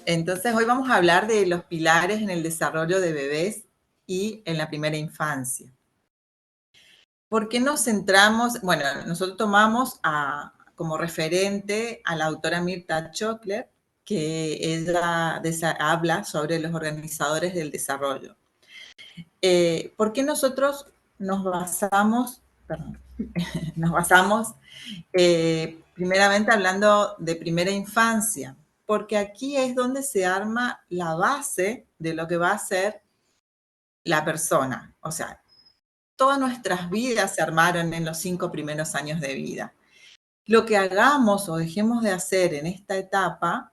Entonces, hoy vamos a hablar de los pilares en el desarrollo de bebés y en la primera infancia. ¿Por qué nos centramos? Bueno, nosotros tomamos como referente a la autora Mirta Schockler, que ella habla sobre los organizadores del desarrollo. ¿Por qué nosotros nos basamos, perdón, nos basamos primeramente hablando de primera infancia? Porque aquí es donde se arma la base de lo que va a ser la persona. O sea, todas nuestras vidas se armaron en los 5 primeros años de vida. Lo que hagamos o dejemos de hacer en esta etapa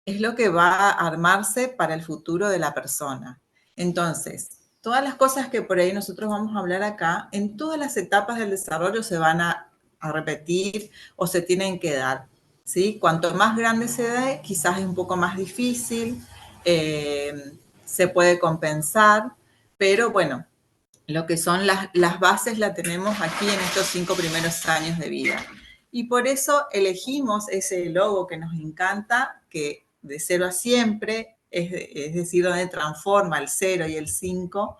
es lo que va a armarse para el futuro de la persona. Entonces, todas las cosas que por ahí nosotros vamos a hablar acá, en todas las etapas del desarrollo se van a repetir o se tienen que dar. ¿Sí? Cuanto más grande se dé, quizás es un poco más difícil, se puede compensar, pero bueno, lo que son las bases la tenemos aquí en estos 5 primeros años de vida. Y por eso elegimos ese logo que nos encanta, que de 0 a siempre, es decir, donde transforma el 0 y el 5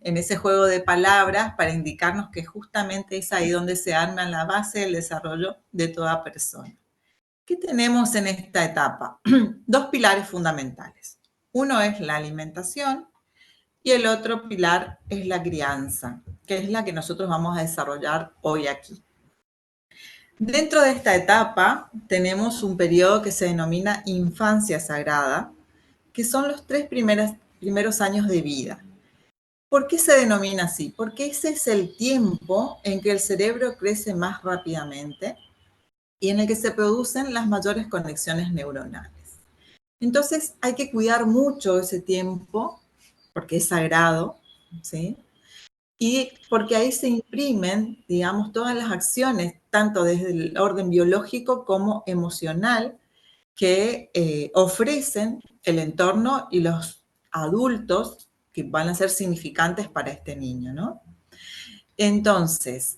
en ese juego de palabras para indicarnos que justamente es ahí donde se arma la base del desarrollo de toda persona. ¿Qué tenemos en esta etapa? Dos pilares fundamentales. Uno es la alimentación y el otro pilar es la crianza, que es la que nosotros vamos a desarrollar hoy aquí. Dentro de esta etapa tenemos un periodo que se denomina infancia sagrada, que son los 3 primeros años de vida. ¿Por qué se denomina así? Porque ese es el tiempo en que el cerebro crece más rápidamente y en el que se producen las mayores conexiones neuronales. Entonces hay que cuidar mucho ese tiempo porque es sagrado, ¿sí? Y porque ahí se imprimen, digamos, todas las acciones, tanto desde el orden biológico como emocional, que ofrecen el entorno y los adultos que van a ser significantes para este niño, ¿no? Entonces,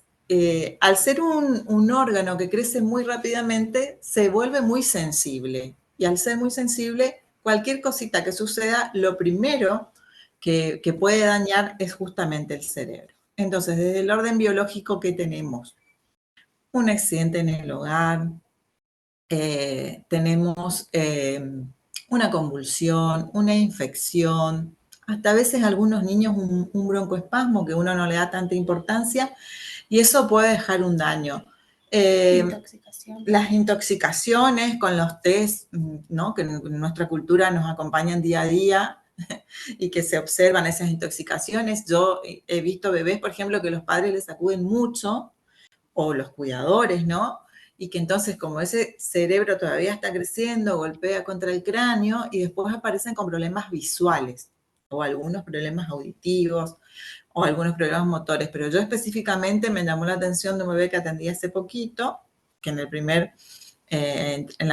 al ser un órgano que crece muy rápidamente, se vuelve muy sensible. Y al ser muy sensible, cualquier cosita que suceda, lo primero que puede dañar es justamente el cerebro. Entonces, desde el orden biológico que tenemos, un accidente en el hogar, tenemos una convulsión, una infección, hasta a veces algunos niños un broncoespasmo que uno no le da tanta importancia y eso puede dejar un daño. Las intoxicaciones con los test, ¿no? Que en nuestra cultura nos acompañan día a día y que se observan esas intoxicaciones. Yo he visto bebés, por ejemplo, que los padres les acuden mucho, o los cuidadores, ¿no? Y que entonces, como ese cerebro todavía está creciendo, golpea contra el cráneo y después aparecen con problemas visuales o algunos problemas auditivos o algunos problemas motores. Pero yo específicamente me llamó la atención de un bebé que atendí hace poquito, que en la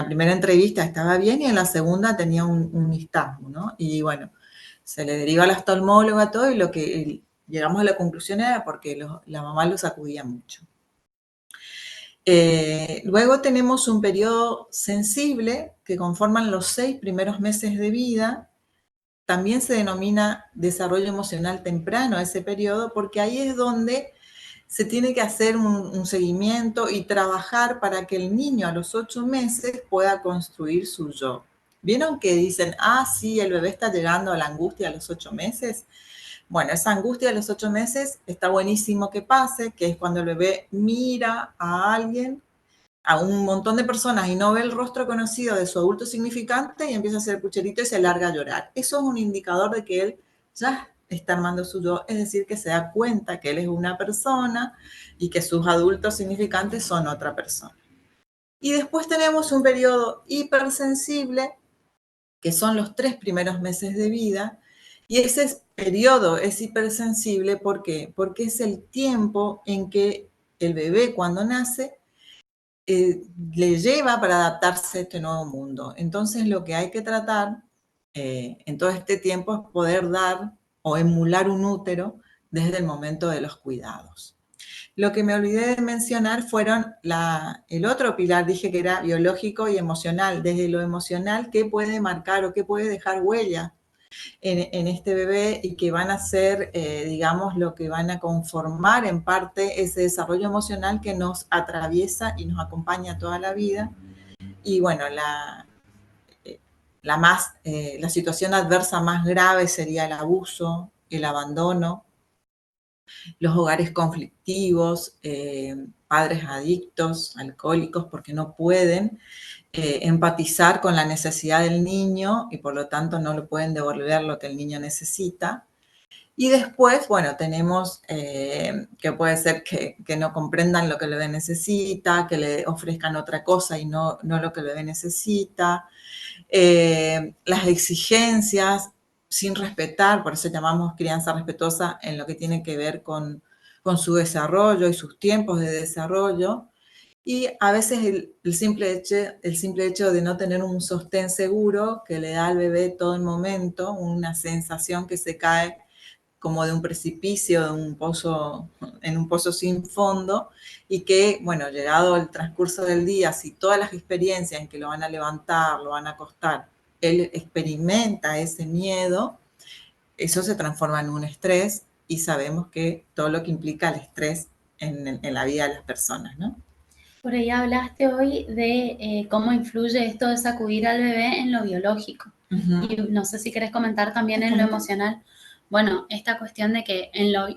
primera entrevista estaba bien y en la segunda tenía un nistagmo, ¿no? Y bueno, se le deriva al oftalmólogo todo y lo que llegamos a la conclusión era porque la mamá lo sacudía mucho. Luego tenemos un periodo sensible que conforman los 6 primeros meses de vida. También se denomina desarrollo emocional temprano ese periodo porque ahí es donde se tiene que hacer un seguimiento y trabajar para que el niño a los 8 meses pueda construir su yo. ¿Vieron que dicen, sí, el bebé está llegando a la angustia a los 8 meses? Bueno, esa angustia de los 8 meses está buenísimo que pase, que es cuando el bebé mira a alguien, a un montón de personas y no ve el rostro conocido de su adulto significante y empieza a hacer pucherito y se larga a llorar. Eso es un indicador de que él ya está armando su yo, es decir, que se da cuenta que él es una persona y que sus adultos significantes son otra persona. Y después tenemos un periodo hipersensible, que son los 3 primeros meses de vida, y ese periodo es hipersensible, ¿por qué? Porque es el tiempo en que el bebé cuando nace le lleva para adaptarse a este nuevo mundo. Entonces lo que hay que tratar en todo este tiempo es poder dar o emular un útero desde el momento de los cuidados. Lo que me olvidé de mencionar fueron el otro pilar, dije que era biológico y emocional. Desde lo emocional, ¿qué puede marcar o qué puede dejar huella en este bebé y que van a ser, digamos, lo que van a conformar en parte ese desarrollo emocional que nos atraviesa y nos acompaña toda la vida? Y bueno, la situación adversa más grave sería el abuso, el abandono, los hogares conflictivos, padres adictos, alcohólicos, porque no pueden empatizar con la necesidad del niño y por lo tanto no le pueden devolver lo que el niño necesita. Y después, bueno, tenemos que puede ser que no comprendan lo que el bebé necesita, que le ofrezcan otra cosa y no lo que el bebé necesita, las exigencias sin respetar, por eso llamamos crianza respetuosa en lo que tiene que ver con su desarrollo y sus tiempos de desarrollo. Y a veces el simple hecho de no tener un sostén seguro que le da al bebé todo el momento, una sensación que se cae como de un precipicio, en un pozo sin fondo, y que, bueno, llegado el transcurso del día, si todas las experiencias en que lo van a levantar, lo van a acostar, él experimenta ese miedo, eso se transforma en un estrés y sabemos que todo lo que implica el estrés en la vida de las personas, ¿no? Por ahí hablaste hoy de cómo influye esto de sacudir al bebé en lo biológico. Uh-huh. Y no sé si querés comentar también en lo emocional. Bueno, esta cuestión de que en lo...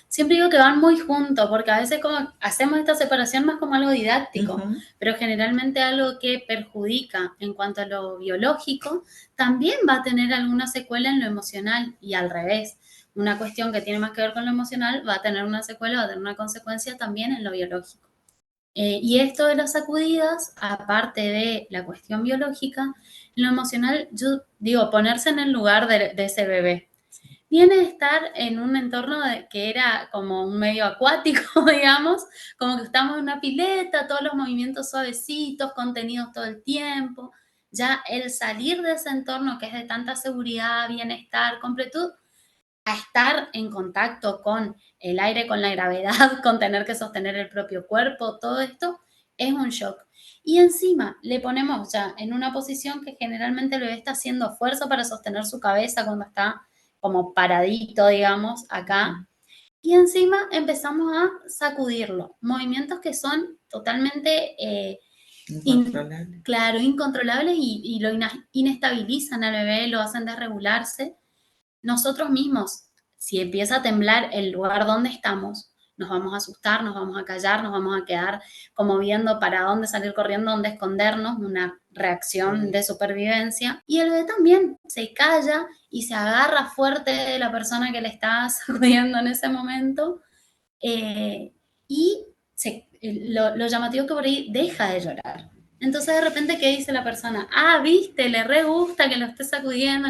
Siempre digo que van muy juntos, porque a veces como hacemos esta separación más como algo didáctico, Uh-huh. pero generalmente algo que perjudica en cuanto a lo biológico, también va a tener alguna secuela en lo emocional y al revés. Una cuestión que tiene más que ver con lo emocional va a tener una secuela, va a tener una consecuencia también en lo biológico. Y esto de las sacudidas, aparte de la cuestión biológica, en lo emocional, yo digo, ponerse en el lugar de ese bebé. Viene de estar en un entorno que era como un medio acuático, digamos, como que estamos en una pileta, todos los movimientos suavecitos, contenidos todo el tiempo. Ya el salir de ese entorno que es de tanta seguridad, bienestar, completud, a estar en contacto con el aire, con la gravedad, con tener que sostener el propio cuerpo, todo esto es un shock. Y encima le ponemos ya en una posición que generalmente el bebé está haciendo fuerza para sostener su cabeza cuando está como paradito, digamos, acá. Y encima empezamos a sacudirlo. Movimientos que son totalmente, claro, incontrolables y lo inestabilizan al bebé, lo hacen desregularse. Nosotros mismos, si empieza a temblar el lugar donde estamos, nos vamos a asustar, nos vamos a callar, nos vamos a quedar como viendo para dónde salir corriendo, dónde escondernos, una reacción de supervivencia. Y el bebé también se calla y se agarra fuerte de la persona que le está sacudiendo en ese momento. Y lo llamativo que por ahí deja de llorar. Entonces de repente, ¿qué dice la persona? Ah, viste, le re gusta que lo esté sacudiendo.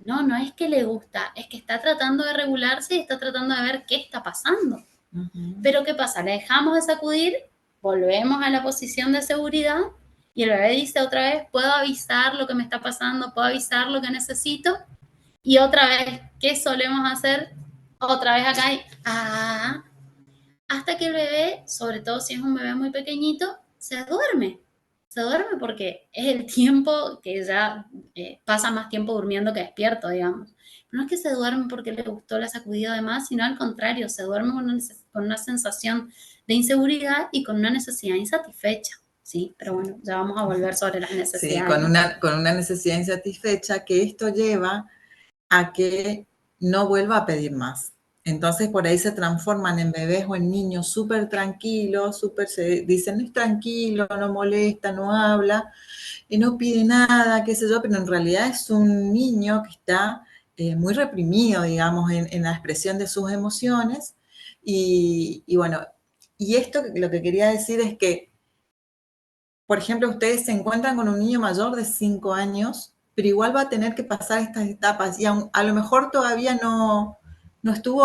No, no es que le gusta, es que está tratando de regularse y está tratando de ver qué está pasando. Uh-huh. Pero ¿qué pasa? Le dejamos de sacudir, volvemos a la posición de seguridad y el bebé dice otra vez, puedo avisar lo que me está pasando, puedo avisar lo que necesito. Y otra vez, ¿qué solemos hacer? Otra vez acá y hasta que el bebé, sobre todo si es un bebé muy pequeñito, se duerme. Se duerme porque es el tiempo que ya pasa más tiempo durmiendo que despierto, digamos. Pero no es que se duerme porque le gustó la sacudida además, sino al contrario, se duerme con una sensación de inseguridad y con una necesidad insatisfecha. Sí, pero bueno, ya vamos a volver sobre las necesidades. Sí, con una necesidad insatisfecha que esto lleva a que no vuelva a pedir más. Entonces por ahí se transforman en bebés o en niños súper tranquilos, se dicen es tranquilo, no molesta, no habla, y no pide nada, qué sé yo, pero en realidad es un niño que está muy reprimido, digamos, en la expresión de sus emociones. Y bueno, y esto lo que quería decir es que, por ejemplo, ustedes se encuentran con un niño mayor de 5 años, pero igual va a tener que pasar estas etapas y a lo mejor todavía no estuvo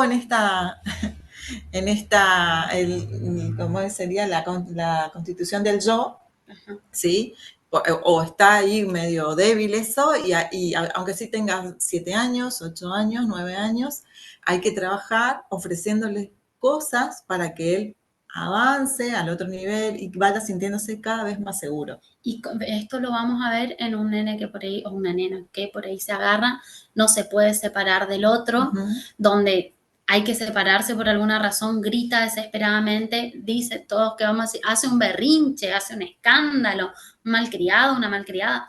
¿cómo sería la constitución del yo? Uh-huh. ¿Sí? O está ahí medio débil eso, y aunque sí tenga 7 años, 8 años, 9 años, hay que trabajar ofreciéndole cosas para que él avance al otro nivel y vaya sintiéndose cada vez más seguro. Y esto lo vamos a ver en un nene que por ahí, o una nena que por ahí se agarra, no se puede separar del otro, donde hay que separarse por alguna razón, grita desesperadamente, dice todos que vamos a decir, hace un berrinche, hace un escándalo, un malcriado, una malcriada.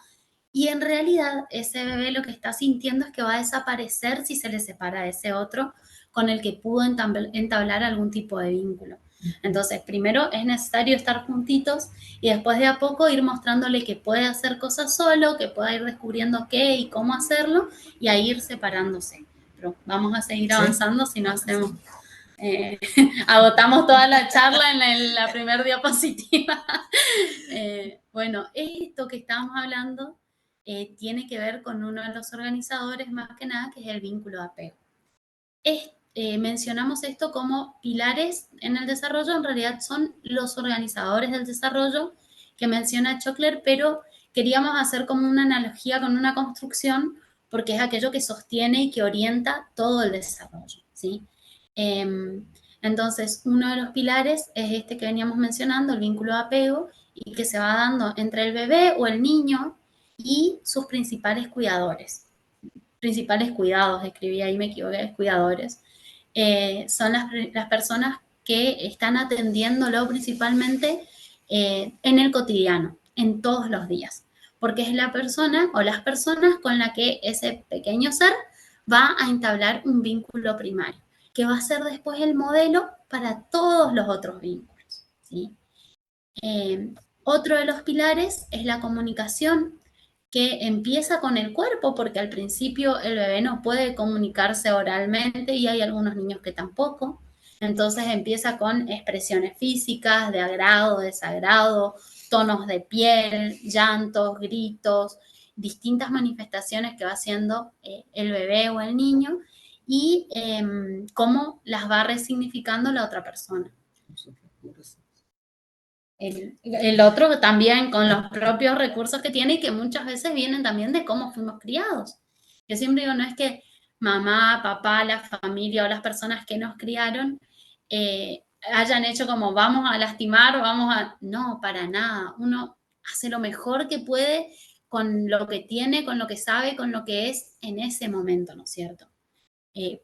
Y en realidad ese bebé lo que está sintiendo es que va a desaparecer si se le separa de ese otro con el que pudo entablar algún tipo de vínculo. Entonces, primero es necesario estar juntitos y después de a poco ir mostrándole que puede hacer cosas solo, que pueda ir descubriendo qué y cómo hacerlo y a ir separándose. Pero vamos a seguir avanzando si no hacemos... agotamos toda la charla en la primera diapositiva. Bueno, esto que estamos hablando tiene que ver con uno de los organizadores más que nada, que es el vínculo de apego. Mencionamos esto como pilares en el desarrollo, en realidad son los organizadores del desarrollo que menciona Chockler, pero queríamos hacer como una analogía con una construcción porque es aquello que sostiene y que orienta todo el desarrollo, ¿sí? Entonces, uno de los pilares es este que veníamos mencionando, el vínculo de apego, y que se va dando entre el bebé o el niño y sus principales cuidadores. Principales cuidados, escribí ahí, me equivoqué, cuidadores. Son las personas que están atendiéndolo principalmente en el cotidiano, en todos los días, porque es la persona o las personas con la que ese pequeño ser va a entablar un vínculo primario, que va a ser después el modelo para todos los otros vínculos, ¿sí? Otro de los pilares es la comunicación, que empieza con el cuerpo, porque al principio el bebé no puede comunicarse oralmente y hay algunos niños que tampoco. Entonces empieza con expresiones físicas de agrado, desagrado, tonos de piel, llantos, gritos, distintas manifestaciones que va haciendo el bebé o el niño y cómo las va resignificando la otra persona. El otro también con los propios recursos que tiene y que muchas veces vienen también de cómo fuimos criados. Yo siempre digo, no es que mamá, papá, la familia o las personas que nos criaron hayan hecho como vamos a lastimar, vamos a... No, para nada. Uno hace lo mejor que puede con lo que tiene, con lo que sabe, con lo que es en ese momento, ¿no es cierto?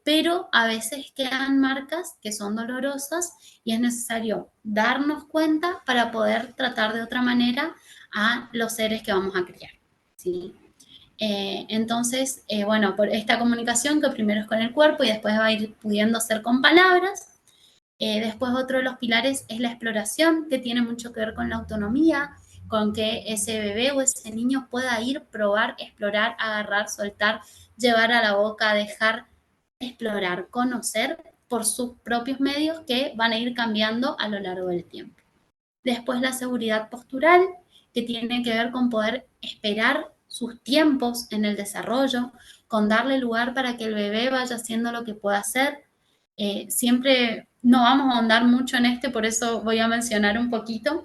Pero a veces quedan marcas que son dolorosas y es necesario darnos cuenta para poder tratar de otra manera a los seres que vamos a criar, ¿sí? Entonces, bueno, por esta comunicación que primero es con el cuerpo y después va a ir pudiendo ser con palabras. Después otro de los pilares es la exploración, que tiene mucho que ver con la autonomía, con que ese bebé o ese niño pueda ir, probar, explorar, agarrar, soltar, llevar a la boca, dejar, explorar, conocer por sus propios medios que van a ir cambiando a lo largo del tiempo. Después la seguridad postural, que tiene que ver con poder esperar sus tiempos en el desarrollo, con darle lugar para que el bebé vaya haciendo lo que pueda hacer. Siempre no vamos a ahondar mucho en por eso voy a mencionar un poquito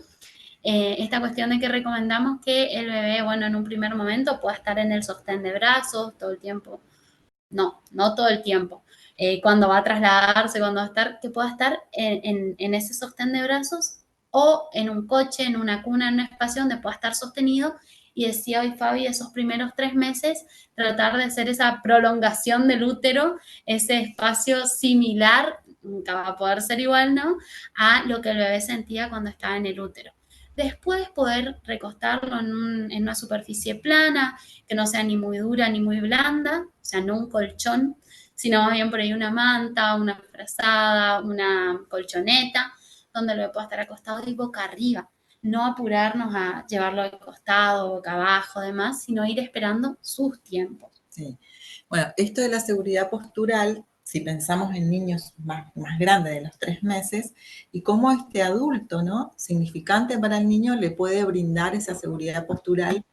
esta cuestión de que recomendamos que el bebé, bueno, en un primer momento pueda estar en el sostén de brazos todo el tiempo. No todo el tiempo. Cuando va a trasladarse, cuando va a estar, que pueda estar en ese sostén de brazos o en un coche, en una cuna, en un espacio donde pueda estar sostenido. Y decía hoy Fabi, esos primeros 3 meses, tratar de hacer esa prolongación del útero, ese espacio similar, nunca va a poder ser igual, ¿no? A lo que el bebé sentía cuando estaba en el útero. Después poder recostarlo en una superficie plana, que no sea ni muy dura ni muy blanda, o sea, no un colchón, sino más bien por ahí una manta, una frazada, una colchoneta, donde lo pueda estar acostado y boca arriba. No apurarnos a llevarlo de costado, boca abajo, demás, sino ir esperando sus tiempos. Sí. Bueno, esto de la seguridad postural, si pensamos en niños más grandes de los 3 meses, y cómo este adulto, ¿no? Significante para el niño, le puede brindar esa seguridad postural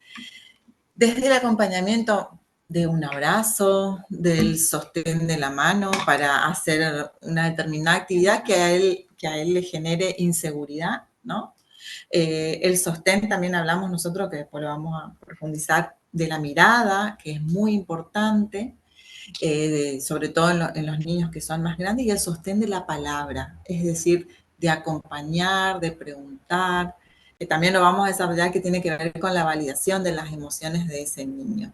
desde el acompañamiento de un abrazo, del sostén de la mano para hacer una determinada actividad que a él le genere inseguridad, ¿no? El sostén también hablamos nosotros, que después lo vamos a profundizar, de la mirada, que es muy importante. sobre todo en los niños que son más grandes, y el sostén de la palabra, es decir, de acompañar, de preguntar, que también lo vamos a desarrollar, que tiene que ver con la validación de las emociones de ese niño.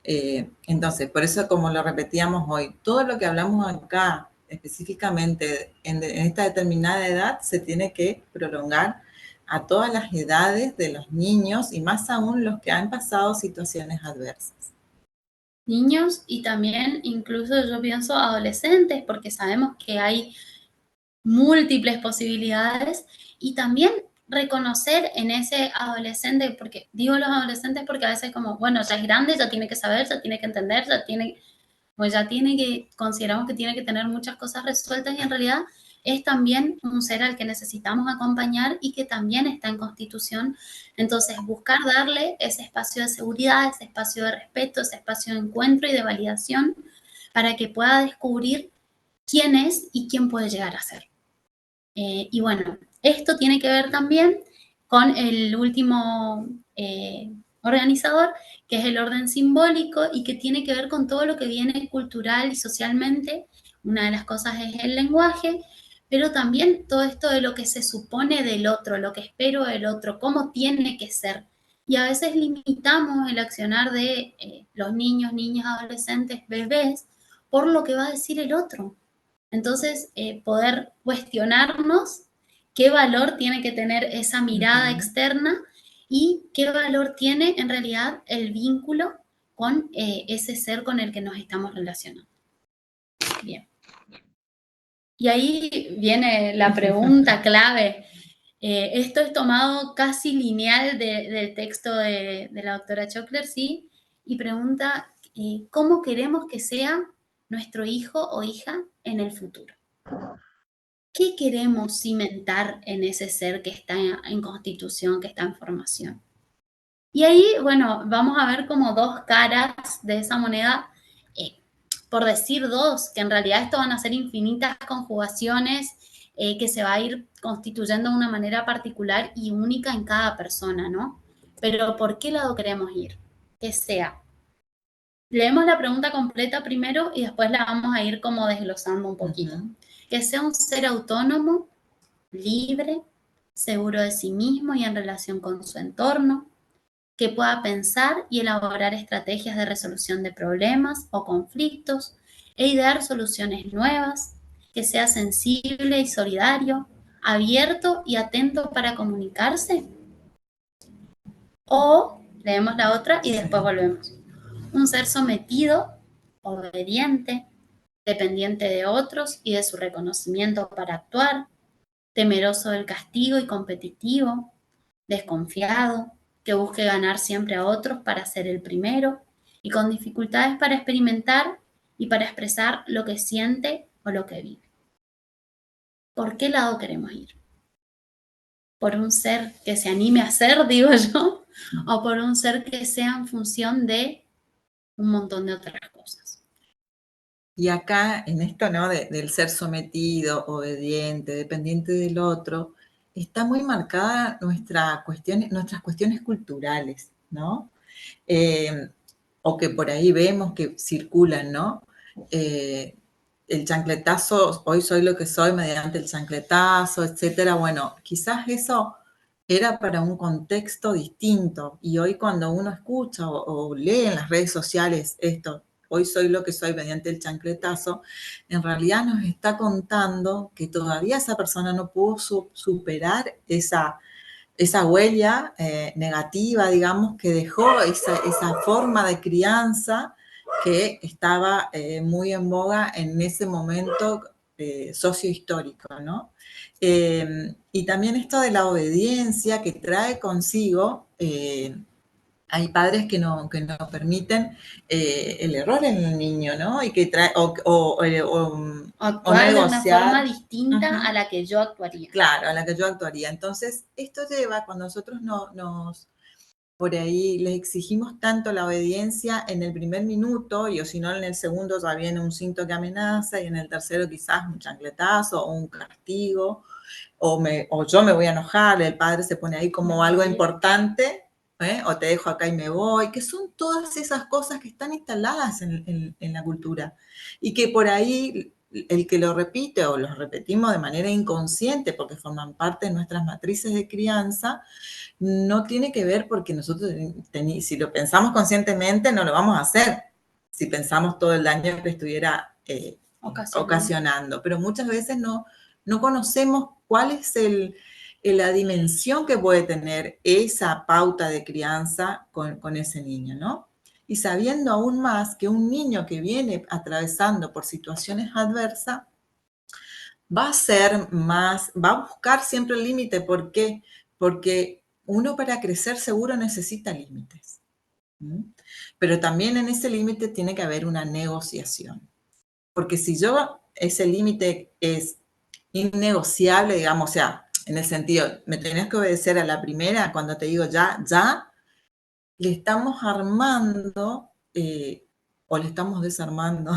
Entonces, por eso, como lo repetíamos hoy, todo lo que hablamos acá, específicamente en esta determinada edad, se tiene que prolongar a todas las edades de los niños y más aún los que han pasado situaciones adversas. Niños y también incluso yo pienso adolescentes, porque sabemos que hay múltiples posibilidades, y también reconocer en ese adolescente, porque digo los adolescentes porque a veces como, bueno, ya es grande, ya tiene que saber, ya tiene que entender, ya tiene que, consideramos que tiene que tener muchas cosas resueltas, y en realidad es también un ser al que necesitamos acompañar y que también está en constitución. Entonces, buscar darle ese espacio de seguridad, ese espacio de respeto, ese espacio de encuentro y de validación para que pueda descubrir quién es y quién puede llegar a ser. Y bueno, esto tiene que ver también con el último organizador, que es el orden simbólico, y que tiene que ver con todo lo que viene cultural y socialmente. Una de las cosas es el lenguaje, pero también todo esto de lo que se supone del otro, lo que espero del otro, cómo tiene que ser. Y a veces limitamos el accionar de los niños, niñas, adolescentes, bebés, por lo que va a decir el otro. Entonces, poder cuestionarnos qué valor tiene que tener esa mirada externa y qué valor tiene en realidad el vínculo con ese ser con el que nos estamos relacionando. Bien. Y ahí viene la pregunta clave. Esto es tomado casi lineal del texto de la doctora Chockler, ¿sí? Y pregunta, ¿cómo queremos que sea nuestro hijo o hija en el futuro? ¿Qué queremos cimentar en ese ser que está en constitución, que está en formación? Y ahí, bueno, vamos a ver como dos caras de esa moneda, por decir dos, que en realidad esto van a ser infinitas conjugaciones, que se va a ir constituyendo de una manera particular y única en cada persona, ¿no? Pero ¿por qué lado queremos ir? Que sea. Leemos la pregunta completa primero y después la vamos a ir como desglosando un poquito. Que sea un ser autónomo, libre, seguro de sí mismo y en relación con su entorno, que pueda pensar y elaborar estrategias de resolución de problemas o conflictos e idear soluciones nuevas, que sea sensible y solidario, abierto y atento para comunicarse. O leemos la otra y después volvemos. Un ser sometido, obediente, dependiente de otros y de su reconocimiento para actuar, temeroso del castigo y competitivo, desconfiado, que busque ganar siempre a otros para ser el primero y con dificultades para experimentar y para expresar lo que siente o lo que vive. ¿Por qué lado queremos ir? ¿Por un ser que se anime a ser, digo yo, o por un ser que sea en función de un montón de otras cosas? Y acá, en esto, ¿no? Del ser sometido, obediente, dependiente del otro, está muy marcada nuestras cuestiones culturales, ¿no? O que por ahí vemos que circulan, ¿no? El chancletazo, hoy soy lo que soy mediante el chancletazo, etcétera. Bueno, quizás eso era para un contexto distinto, y hoy cuando uno escucha o lee en las redes sociales esto, hoy soy lo que soy mediante el chancletazo, en realidad nos está contando que todavía esa persona no pudo superar esa huella negativa, digamos, que dejó esa forma de crianza que estaba muy en boga en ese momento sociohistórico, ¿no? Y también esto de la obediencia que trae consigo, hay padres que no permiten el error en el niño, ¿no? Y que trae, o actuar de una forma negociar. distinta a la que yo actuaría. Claro, a la que yo actuaría. Entonces, esto lleva, cuando nosotros por ahí les exigimos tanto la obediencia en el primer minuto, y o si no en el segundo ya viene un cinto que amenaza, y en el tercero quizás un chancletazo o un castigo, o yo me voy a enojar, el padre se pone ahí como algo importante, o te dejo acá y me voy, que son todas esas cosas que están instaladas en la cultura y que por ahí el que lo repite o los repetimos de manera inconsciente porque forman parte de nuestras matrices de crianza, no tiene que ver porque nosotros, si lo pensamos conscientemente, no lo vamos a hacer si pensamos todo el daño que estuviera ocasionando. Pero muchas veces no conocemos cuál es la dimensión que puede tener esa pauta de crianza con ese niño, ¿no? Y sabiendo aún más que un niño que viene atravesando por situaciones adversas va a ser más, va a buscar siempre el límite. ¿Por qué? Porque uno para crecer seguro necesita límites. Pero también en ese límite tiene que haber una negociación. Porque si ese límite es innegociable, digamos, o sea, en el sentido, me tenés que obedecer a la primera, cuando te digo ya, le estamos armando o le estamos desarmando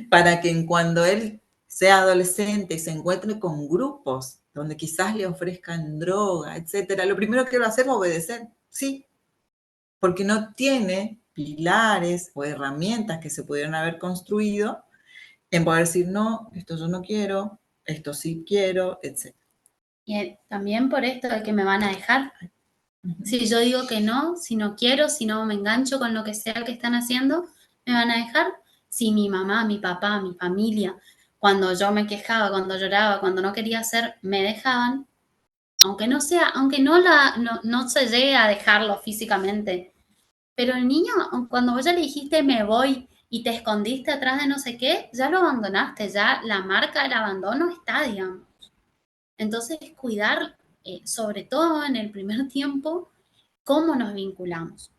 para que cuando él sea adolescente y se encuentre con grupos donde quizás le ofrezcan droga, etcétera, lo primero que va a hacer es obedecer, sí, porque no tiene pilares o herramientas que se pudieron haber construido en poder decir, no, esto yo no quiero, esto sí quiero, etc. Y también por esto de que me van a dejar. Si yo digo que no, si no quiero, si no me engancho con lo que sea que están haciendo, ¿me van a dejar? Si mi mamá, mi papá, mi familia, cuando yo me quejaba, cuando lloraba, cuando no quería hacer, me dejaban, aunque no sea, aunque no se llegue a dejarlo físicamente, pero el niño, cuando vos ya le dijiste me voy y te escondiste atrás de no sé qué, ya lo abandonaste, ya la marca del abandono está, digamos. Entonces, cuidar, sobre todo en el primer tiempo, cómo nos vinculamos.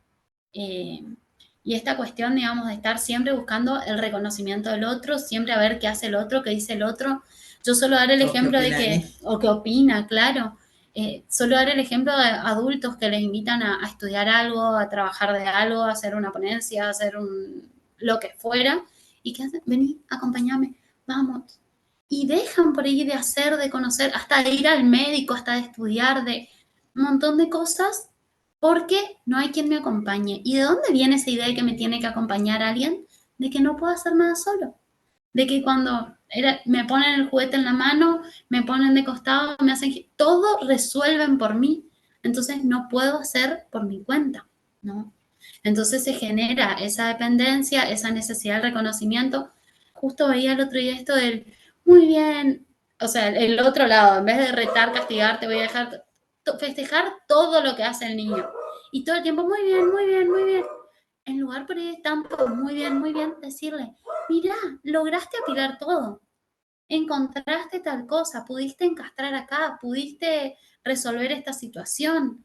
Y esta cuestión, digamos, de estar siempre buscando el reconocimiento del otro, siempre a ver qué hace el otro, qué dice el otro. Yo suelo dar el ejemplo de que, o qué opina, claro. Suelo dar el ejemplo de adultos que les invitan a estudiar algo, a trabajar de algo, a hacer una ponencia, a hacer lo que fuera, y que hacen, vení, acompáñame, vamos. Y dejan por ahí de hacer, de conocer, hasta de ir al médico, hasta de estudiar, de un montón de cosas, porque no hay quien me acompañe. ¿Y de dónde viene esa idea de que me tiene que acompañar alguien? De que no puedo hacer nada solo. De que cuando me ponen el juguete en la mano, me ponen de costado, me hacen todo resuelven por mí. Entonces no puedo hacer por mi cuenta, ¿no? Entonces se genera esa dependencia, esa necesidad de reconocimiento. Justo veía el otro día esto del, muy bien, o sea, el otro lado, en vez de retar, castigar, te voy a dejar festejar todo lo que hace el niño. Y todo el tiempo, muy bien, muy bien, muy bien. En lugar por ir tanto, muy bien, decirle, mira, lograste apilar todo. Encontraste tal cosa, pudiste encastrar acá, pudiste resolver esta situación.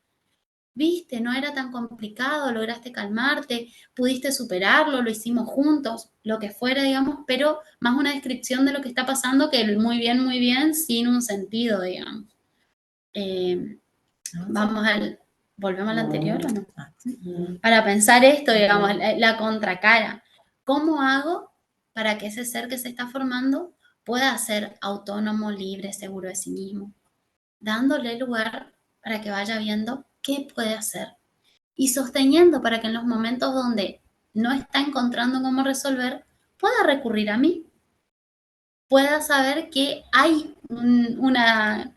Viste, no era tan complicado, lograste calmarte, pudiste superarlo, lo hicimos juntos, lo que fuera, digamos, pero más una descripción de lo que está pasando que el muy bien, sin un sentido, digamos. ¿Volvemos al anterior o no? Para pensar esto, digamos, la contracara. ¿Cómo hago para que ese ser que se está formando pueda ser autónomo, libre, seguro de sí mismo? Dándole lugar para que vaya viendo qué puede hacer y sosteniendo para que en los momentos donde no está encontrando cómo resolver, pueda recurrir a mí, pueda saber que hay una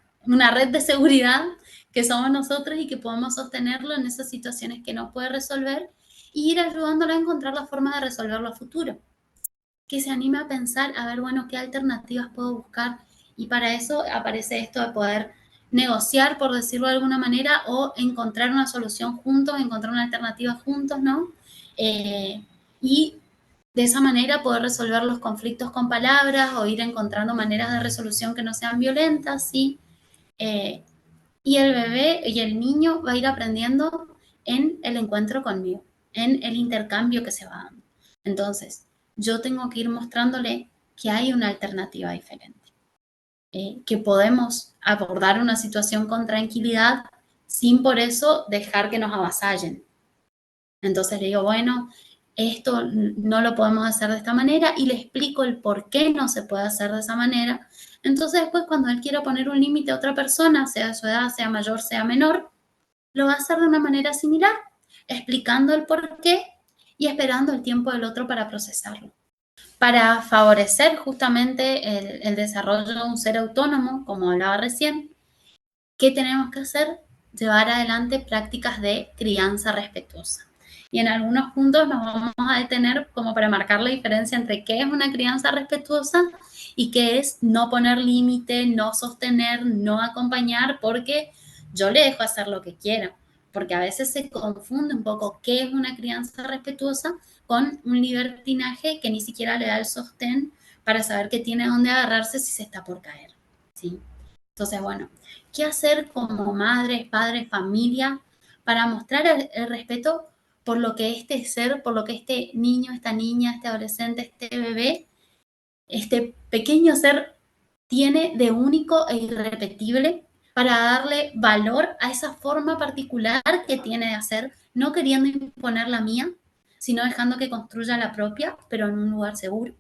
red de seguridad que somos nosotros y que podemos sostenerlo en esas situaciones que no puede resolver y ir ayudándolo a encontrar la forma de resolverlo a futuro. Que se anime a pensar, a ver, bueno, qué alternativas puedo buscar. Y para eso aparece esto de poder negociar, por decirlo de alguna manera, o encontrar una solución juntos, encontrar una alternativa juntos, ¿no? Y de esa manera poder resolver los conflictos con palabras o ir encontrando maneras de resolución que no sean violentas, ¿sí? Y el bebé y el niño va a ir aprendiendo en el encuentro conmigo, en el intercambio que se va dando. Entonces, yo tengo que ir mostrándole que hay una alternativa diferente, que podemos abordar una situación con tranquilidad sin por eso dejar que nos avasallen. Entonces le digo, bueno, esto no lo podemos hacer de esta manera y le explico el por qué no se puede hacer de esa manera. Entonces después cuando él quiera poner un límite a otra persona, sea de su edad, sea mayor, sea menor, lo va a hacer de una manera similar, explicando el por qué y esperando el tiempo del otro para procesarlo. Para favorecer justamente el desarrollo de un ser autónomo, como hablaba recién, ¿qué tenemos que hacer? Llevar adelante prácticas de crianza respetuosa. Y en algunos puntos nos vamos a detener como para marcar la diferencia entre qué es una crianza respetuosa y qué es no poner límite, no sostener, no acompañar, porque yo le dejo hacer lo que quiera. Porque a veces se confunde un poco qué es una crianza respetuosa con un libertinaje que ni siquiera le da el sostén para saber que tiene dónde agarrarse si se está por caer. ¿Sí? Entonces, bueno, ¿qué hacer como madres, padres, familia para mostrar el respeto por lo que este ser, por lo que este niño, esta niña, este adolescente, este bebé, este pequeño ser tiene de único e irrepetible, para darle valor a esa forma particular que tiene de hacer, no queriendo imponer la mía, sino dejando que construya la propia, pero en un lugar seguro?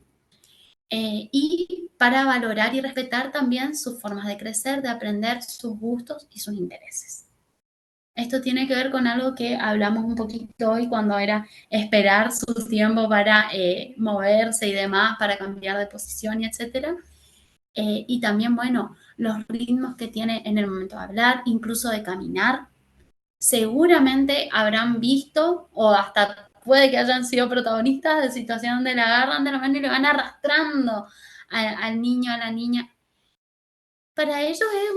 Y para valorar y respetar también sus formas de crecer, de aprender, sus gustos y sus intereses. Esto tiene que ver con algo que hablamos un poquito hoy cuando era esperar su tiempo para moverse y demás, para cambiar de posición y etcétera. Y también, bueno, los ritmos que tiene en el momento de hablar, incluso de caminar. Seguramente habrán visto o hasta puede que hayan sido protagonistas de situaciones donde le agarran de la mano y le van arrastrando al niño, a la niña. Para ellos es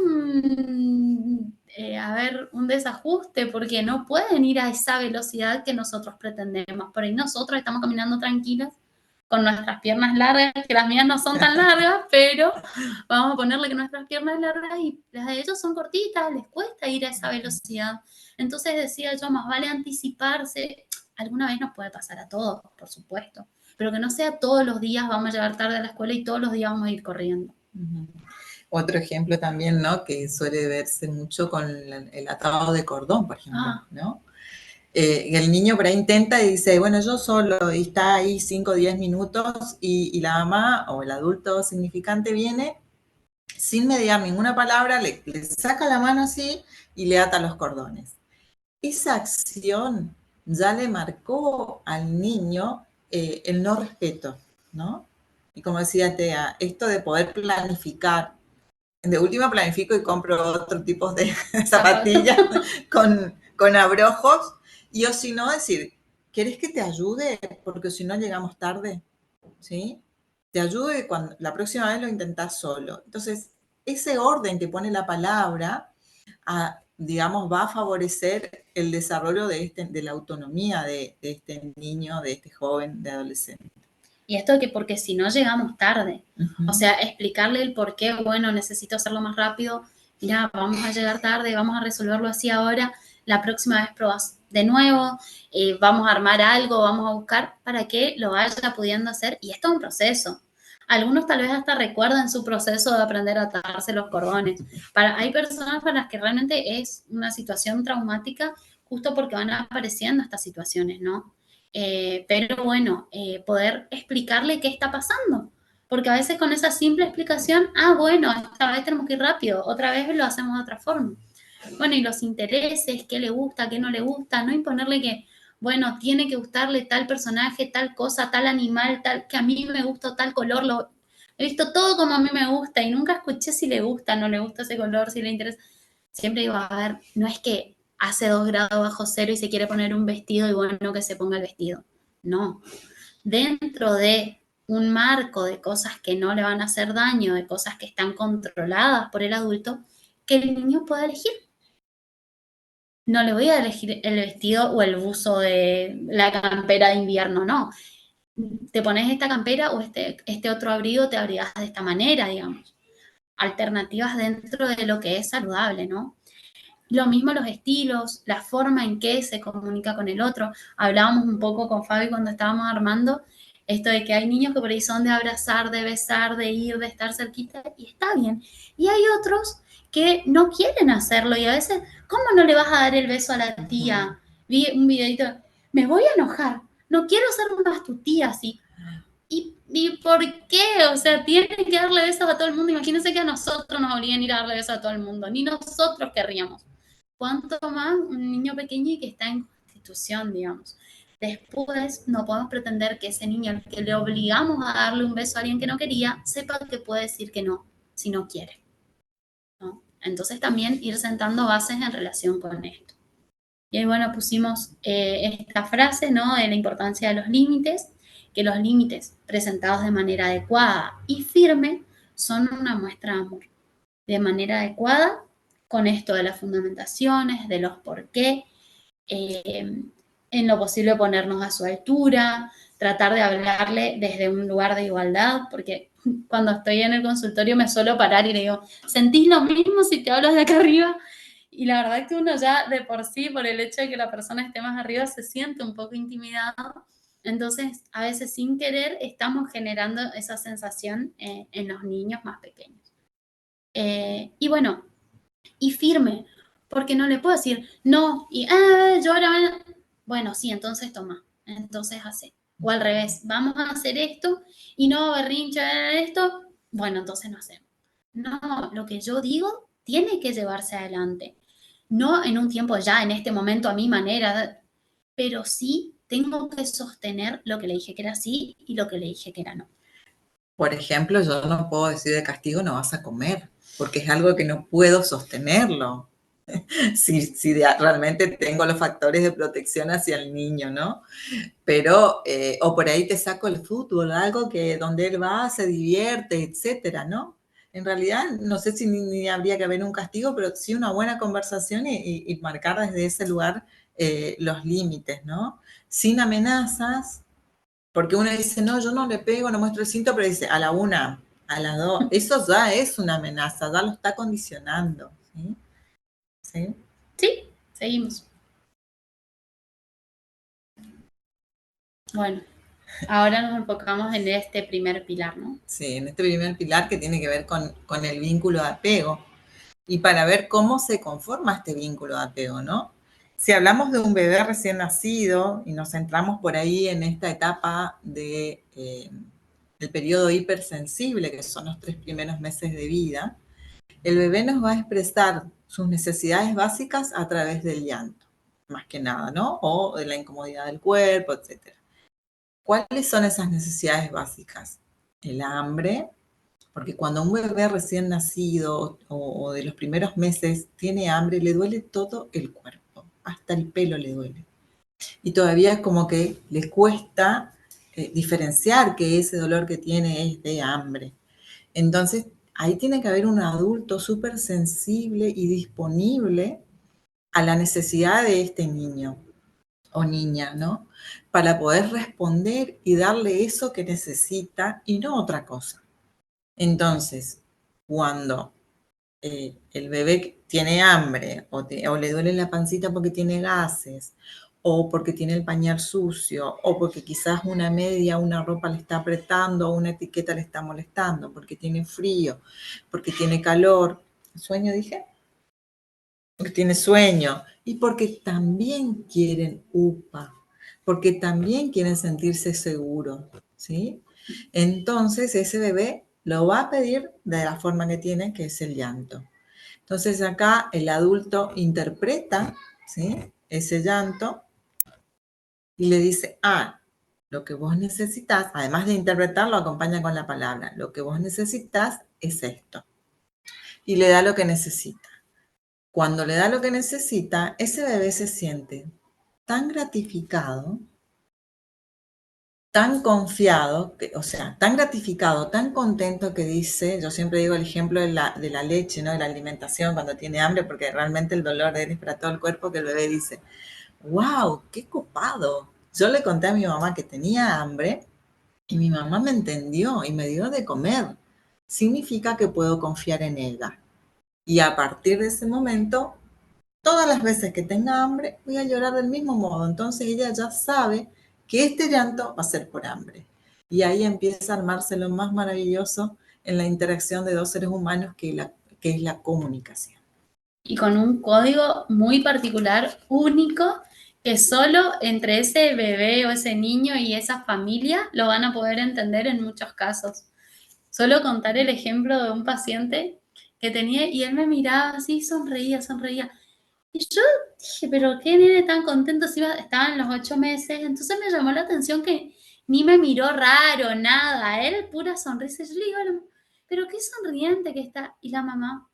un desajuste porque no pueden ir a esa velocidad que nosotros pretendemos. Por ahí nosotros estamos caminando tranquilas con nuestras piernas largas, que las mías no son tan largas, pero vamos a ponerle que nuestras piernas largas y las de ellos son cortitas, les cuesta ir a esa velocidad. Entonces decía yo, más vale anticiparse. Alguna vez nos puede pasar a todos, por supuesto, pero que no sea todos los días vamos a llegar tarde a la escuela y todos los días vamos a ir corriendo. Otro ejemplo también, ¿no? Que suele verse mucho con el atado de cordón, por ejemplo, ¿no? El niño por ahí intenta y dice, bueno, yo solo, y está ahí 5 o 10 minutos, y la mamá o el adulto significante viene sin mediar ninguna palabra, le saca la mano así y le ata los cordones. Esa acción ya le marcó al niño el no respeto, ¿no? Y como decía Tea, esto de poder planificar, de última planifico y compro otro tipo de zapatillas con abrojos, y o si no, decir, ¿querés que te ayude? Porque si no llegamos tarde, ¿sí? Te ayudo y cuando, la próxima vez lo intentás solo. Entonces, ese orden que pone la palabra, digamos, va a favorecer el desarrollo de la autonomía de este niño, de este joven, de adolescente. Y esto que porque si no llegamos tarde, o sea, explicarle el por qué, bueno, necesito hacerlo más rápido, mira, vamos a llegar tarde, vamos a resolverlo así ahora, la próxima vez probás de nuevo, vamos a armar algo, vamos a buscar para que lo vaya pudiendo hacer, y esto es un proceso. Algunos tal vez hasta recuerdan su proceso de aprender a atarse los cordones. Hay personas para las que realmente es una situación traumática justo porque van apareciendo estas situaciones, ¿no? Pero bueno, poder explicarle qué está pasando. Porque a veces con esa simple explicación, bueno, esta vez tenemos que ir rápido, otra vez lo hacemos de otra forma. Bueno, y los intereses, qué le gusta, qué no le gusta, no imponerle que, bueno, tiene que gustarle tal personaje, tal cosa, tal animal, tal, que a mí me gusta tal color, he visto todo como a mí me gusta y nunca escuché si le gusta, no le gusta ese color, si le interesa. Siempre digo, a ver, no es que hace 2 grados bajo cero y se quiere poner un vestido y bueno, que se ponga el vestido. No. Dentro de un marco de cosas que no le van a hacer daño, de cosas que están controladas por el adulto, que el niño pueda elegir. No le voy a elegir el vestido o el buzo de la campera de invierno, no. Te pones esta campera o este otro abrigo, te abrigas de esta manera, digamos. Alternativas dentro de lo que es saludable, ¿no? Lo mismo los estilos, la forma en que se comunica con el otro. Hablábamos un poco con Fabi cuando estábamos armando esto de que hay niños que por ahí son de abrazar, de besar, de ir, de estar cerquita, y está bien. Y hay otros que no quieren hacerlo y a veces, ¿cómo no le vas a dar el beso a la tía? Vi un videito, me voy a enojar, no quiero ser más tu tía así. ¿Y por qué? O sea, tienen que darle besos a todo el mundo. Imagínense que a nosotros nos obligan a ir a darle besos a todo el mundo. Ni nosotros querríamos. cuánto más un niño pequeño y que está en constitución, digamos. Después no podemos pretender que ese niño al que le obligamos a darle un beso a alguien que no quería, sepa que puede decir que no, si no quiere, ¿no? Entonces también ir sentando bases en relación con esto. Y ahí, bueno, pusimos esta frase, ¿no? De la importancia de los límites, que los límites presentados de manera adecuada y firme son una muestra de amor. De manera adecuada, con esto de las fundamentaciones, de los por qué, en lo posible ponernos a su altura, tratar de hablarle desde un lugar de igualdad, porque cuando estoy en el consultorio me suelo parar y le digo, ¿sentís lo mismo si te hablo de acá arriba? Y la verdad que uno ya de por sí, por el hecho de que la persona esté más arriba, se siente un poco intimidado. Entonces, a veces sin querer, estamos generando esa sensación en los niños más pequeños. Y bueno, y firme, porque no le puedo decir, no, y yo ahora, bueno, sí, entonces toma, entonces hace. O al revés, vamos a hacer esto y no berrinche esto, bueno, entonces no hacemos. No, lo que yo digo tiene que llevarse adelante. No en un tiempo ya, en este momento, a mi manera, pero sí tengo que sostener lo que le dije que era sí y lo que le dije que era no. Por ejemplo, yo no puedo decir de castigo no vas a comer, porque es algo que no puedo sostenerlo. Si realmente tengo los factores de protección hacia el niño, ¿no? Pero, o por ahí te saco el fútbol, algo que donde él va, se divierte, etcétera, ¿no? En realidad, no sé si ni habría que haber un castigo, pero sí una buena conversación y marcar desde ese lugar los límites, ¿no? Sin amenazas, porque uno dice, no, yo no le pego, no muestro el cinto, pero dice, a la una, a las dos, eso ya es una amenaza, ya lo está condicionando, ¿sí? ¿Sí? Sí, seguimos. Bueno, ahora nos enfocamos en este primer pilar, ¿no? Sí, en este primer pilar que tiene que ver con el vínculo de apego y para ver cómo se conforma este vínculo de apego, ¿no? Si hablamos de un bebé recién nacido y nos centramos por ahí en esta etapa del periodo hipersensible, que son los 3 primeros meses de vida, el bebé nos va a expresar sus necesidades básicas a través del llanto, más que nada, ¿no? O de la incomodidad del cuerpo, etcétera. ¿Cuáles son esas necesidades básicas? El hambre, porque cuando un bebé recién nacido o de los primeros meses tiene hambre, le duele todo el cuerpo, hasta el pelo le duele. Y todavía es como que le cuesta diferenciar que ese dolor que tiene es de hambre. Entonces, ahí tiene que haber un adulto súper sensible y disponible a la necesidad de este niño o niña, ¿no? Para poder responder y darle eso que necesita y no otra cosa. Entonces, cuando el bebé tiene hambre o le duele la pancita porque tiene gases o porque tiene el pañal sucio o porque quizás una media, una ropa le está apretando o una etiqueta le está molestando, porque tiene frío, porque tiene calor. ¿Sueño dije? Porque tiene sueño y porque también quieren UPA, porque también quieren sentirse seguros, ¿sí? Entonces ese bebé lo va a pedir de la forma que tiene, que es el llanto. Entonces acá el adulto interpreta, ¿sí?, ese llanto y le dice, lo que vos necesitas, además de interpretarlo, acompaña con la palabra, lo que vos necesitas es esto. Y le da lo que necesita. Cuando le da lo que necesita, ese bebé se siente tan gratificado, tan confiado, o sea, tan gratificado, tan contento que dice, yo siempre digo el ejemplo de la leche, ¿no? De la alimentación cuando tiene hambre, porque realmente el dolor de él es para todo el cuerpo, que el bebé dice, wow, qué copado. Yo le conté a mi mamá que tenía hambre y mi mamá me entendió y me dio de comer. Significa que puedo confiar en ella. Y a partir de ese momento, todas las veces que tenga hambre, voy a llorar del mismo modo. Entonces ella ya sabe que este llanto va a ser por hambre. Y ahí empieza a armarse lo más maravilloso en la interacción de dos seres humanos, que es la comunicación. Y con un código muy particular, único, que solo entre ese bebé o ese niño y esa familia lo van a poder entender en muchos casos. Solo contar el ejemplo de un paciente que tenía y él me miraba así, sonreía, sonreía. Y yo dije, pero qué nene tan contento, si estaba en los 8 meses. Entonces me llamó la atención que ni me miró raro, nada. Él pura sonrisa. Yo le digo, pero qué sonriente que está. Y la mamá,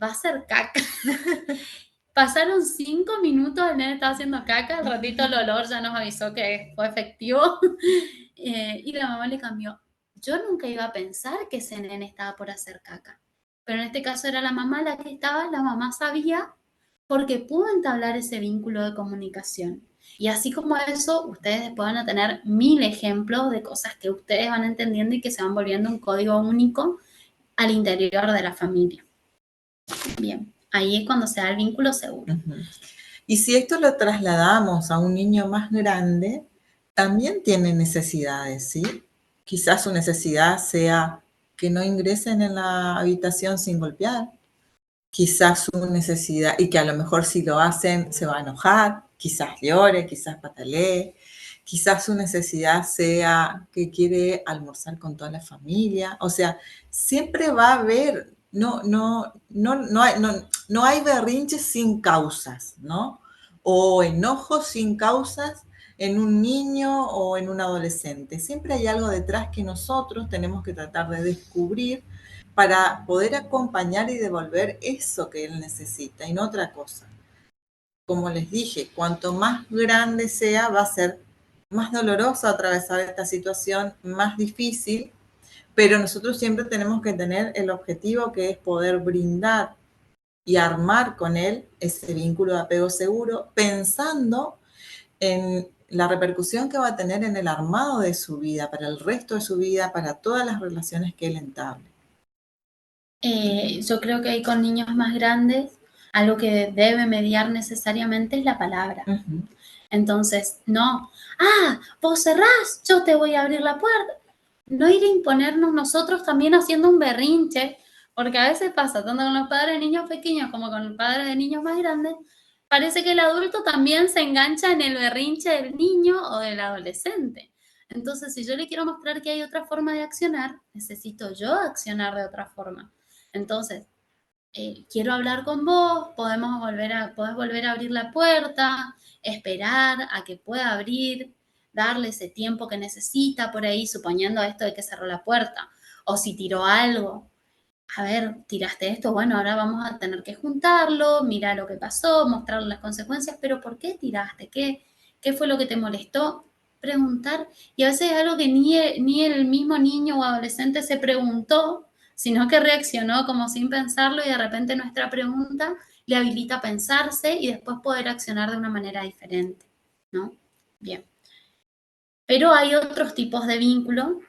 va a hacer caca. Pasaron 5 minutos, el nene estaba haciendo caca, al ratito el olor ya nos avisó que fue efectivo. Y la mamá le cambió. Yo nunca iba a pensar que ese nene estaba por hacer caca. Pero en este caso era la mamá la que estaba, la mamá sabía porque pudo entablar ese vínculo de comunicación. Y así como eso, ustedes después van a tener 1000 ejemplos de cosas que ustedes van entendiendo y que se van volviendo un código único al interior de la familia. Bien, ahí es cuando se da el vínculo seguro. Y si esto lo trasladamos a un niño más grande, también tiene necesidades, ¿sí? Quizás su necesidad sea que no ingresen en la habitación sin golpear. Quizás su necesidad, y que a lo mejor si lo hacen se va a enojar, quizás llore, quizás patalee. Quizás su necesidad sea que quiere almorzar con toda la familia. O sea, siempre va a haber, no hay berrinches sin causas, ¿no? O enojos sin causas en un niño o en un adolescente. Siempre hay algo detrás que nosotros tenemos que tratar de descubrir para poder acompañar y devolver eso que él necesita y no otra cosa. Como les dije, cuanto más grande sea, va a ser más doloroso atravesar esta situación, más difícil, pero nosotros siempre tenemos que tener el objetivo que es poder brindar y armar con él ese vínculo de apego seguro, pensando en la repercusión que va a tener en el armado de su vida, para el resto de su vida, para todas las relaciones que él entable. Yo creo que ahí con niños más grandes, algo que debe mediar necesariamente es la palabra. Entonces, no, vos cerrás, yo te voy a abrir la puerta. No ir a imponernos nosotros también haciendo un berrinche, porque a veces pasa, tanto con los padres de niños pequeños como con los padres de niños más grandes, parece que el adulto también se engancha en el berrinche del niño o del adolescente. Entonces, si yo le quiero mostrar que hay otra forma de accionar, necesito yo accionar de otra forma. Entonces, quiero hablar con vos, podés volver a abrir la puerta, esperar a que pueda abrir, darle ese tiempo que necesita por ahí, suponiendo esto de que cerró la puerta, o si tiró algo. A ver, tiraste esto, bueno, ahora vamos a tener que juntarlo, mira lo que pasó, mostrarle las consecuencias, pero ¿por qué tiraste? ¿Qué fue lo que te molestó? Preguntar, y a veces es algo que ni el mismo niño o adolescente se preguntó, sino que reaccionó como sin pensarlo y de repente nuestra pregunta le habilita a pensarse y después poder accionar de una manera diferente, ¿no? Bien. Pero hay otros tipos de vínculo.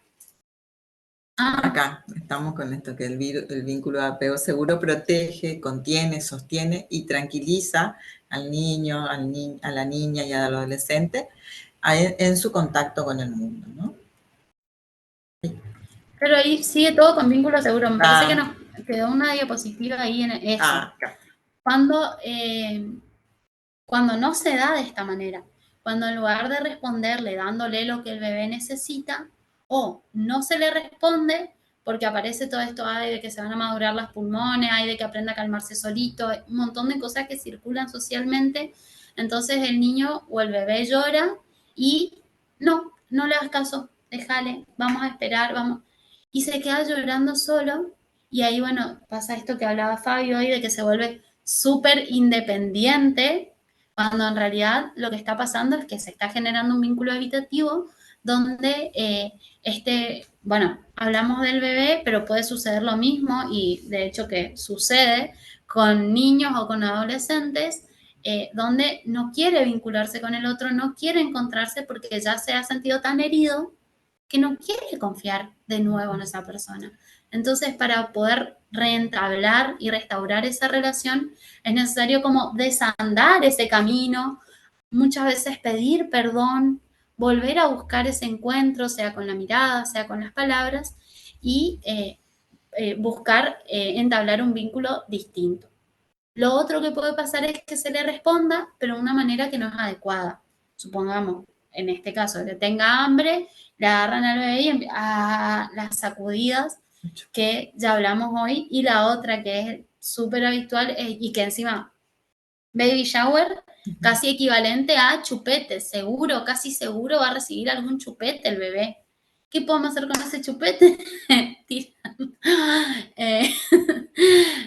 Acá estamos con esto, que el vínculo de apego seguro protege, contiene, sostiene y tranquiliza al niño, a la niña y al adolescente en su contacto con el mundo, ¿no? Pero ahí sigue todo con vínculo seguro. Me parece que nos quedó una diapositiva ahí en eso. Cuando no se da de esta manera, cuando en lugar de responderle dándole lo que el bebé necesita, o no se le responde porque aparece todo esto, hay de que se van a madurar los pulmones, hay de que aprenda a calmarse solito, hay un montón de cosas que circulan socialmente, entonces el niño o el bebé llora y no le hagas caso, déjale, vamos a esperar, vamos, y se queda llorando solo, y ahí, bueno, pasa esto que hablaba Fabio hoy, de que se vuelve súper independiente, cuando en realidad lo que está pasando es que se está generando un vínculo evitativo donde bueno, hablamos del bebé, pero puede suceder lo mismo y de hecho que sucede con niños o con adolescentes, donde no quiere vincularse con el otro, no quiere encontrarse porque ya se ha sentido tan herido que no quiere confiar de nuevo en esa persona. Entonces, para poder reentablar y restaurar esa relación, es necesario como desandar ese camino, muchas veces pedir perdón, volver a buscar ese encuentro, sea con la mirada, sea con las palabras, y buscar entablar un vínculo distinto. Lo otro que puede pasar es que se le responda, pero de una manera que no es adecuada. Supongamos, en este caso, que tenga hambre, le agarran al bebé y a las sacudidas que ya hablamos hoy, y la otra que es súper habitual y que encima baby shower, casi equivalente a chupete, seguro, casi seguro va a recibir algún chupete el bebé. ¿Qué podemos hacer con ese chupete? eh,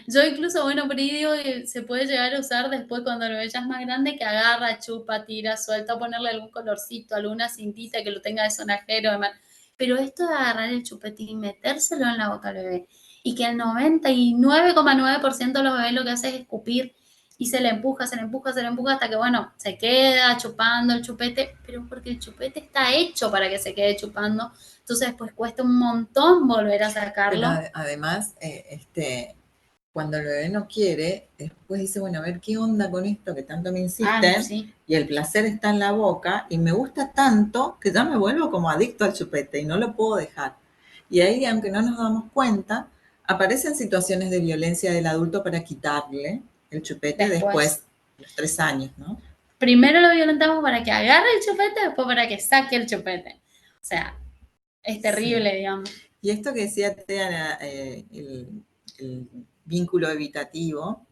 yo incluso, bueno, por ahí digo que se puede llegar a usar después cuando el bebé ya es más grande, que agarra, chupa, tira, suelta, ponerle algún colorcito, alguna cintita que lo tenga de sonajero, demás. Pero esto de agarrar el chupete y metérselo en la boca al bebé, y que el 99,9% de los bebés lo que hace es escupir, y se le empuja, se le empuja, se le empuja hasta que, bueno, se queda chupando el chupete, pero porque el chupete está hecho para que se quede chupando, entonces después cuesta un montón volver a sacarlo. Pero además, cuando el bebé no quiere, después dice, bueno, a ver qué onda con esto que tanto me insisten, sí. y el placer está en la boca, y me gusta tanto que ya me vuelvo como adicto al chupete y no lo puedo dejar. Y ahí, aunque no nos damos cuenta, aparecen situaciones de violencia del adulto para quitarle el chupete después de los 3 años, ¿no? Primero lo violentamos para que agarre el chupete, después para que saque el chupete. O sea, es terrible, sí, digamos. Y esto que decía Tea, el vínculo evitativo,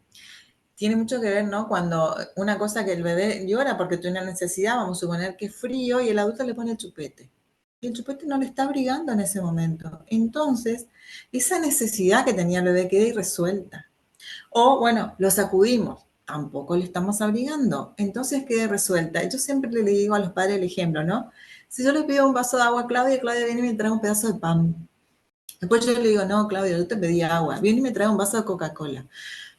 tiene mucho que ver, ¿no? Cuando una cosa que el bebé llora porque tiene una necesidad, vamos a suponer que es frío, y el adulto le pone el chupete. Y el chupete no le está abrigando en ese momento. Entonces, esa necesidad que tenía el bebé queda irresuelta. O, bueno, lo sacudimos, tampoco le estamos abrigando. Entonces queda resuelta. Yo siempre le digo a los padres el ejemplo, ¿no? Si yo le pido un vaso de agua a Claudia, Claudia viene y me trae un pedazo de pan. Después yo le digo, no, Claudia, yo te pedí agua. Viene y me trae un vaso de Coca-Cola.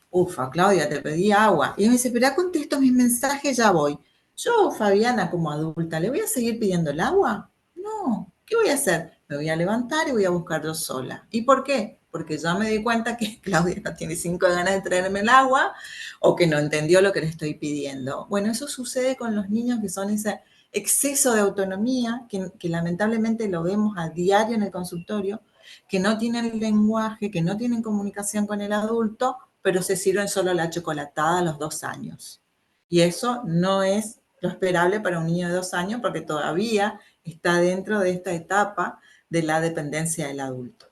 Ufa, Claudia, te pedí agua. Y me dice, pero ya contesto mis mensajes, ya voy. Yo, Fabiana, como adulta, ¿le voy a seguir pidiendo el agua? No. ¿Qué voy a hacer? Me voy a levantar y voy a buscar yo sola. ¿Y por qué? Porque ya me di cuenta que Claudia no tiene 5 ganas de traerme el agua, o que no entendió lo que le estoy pidiendo. Bueno, eso sucede con los niños, que son ese exceso de autonomía, que lamentablemente lo vemos a diario en el consultorio, que no tienen lenguaje, que no tienen comunicación con el adulto, pero se sirven solo la chocolatada a los 2 años. Y eso no es lo esperable para un niño de 2 años, porque todavía está dentro de esta etapa de la dependencia del adulto.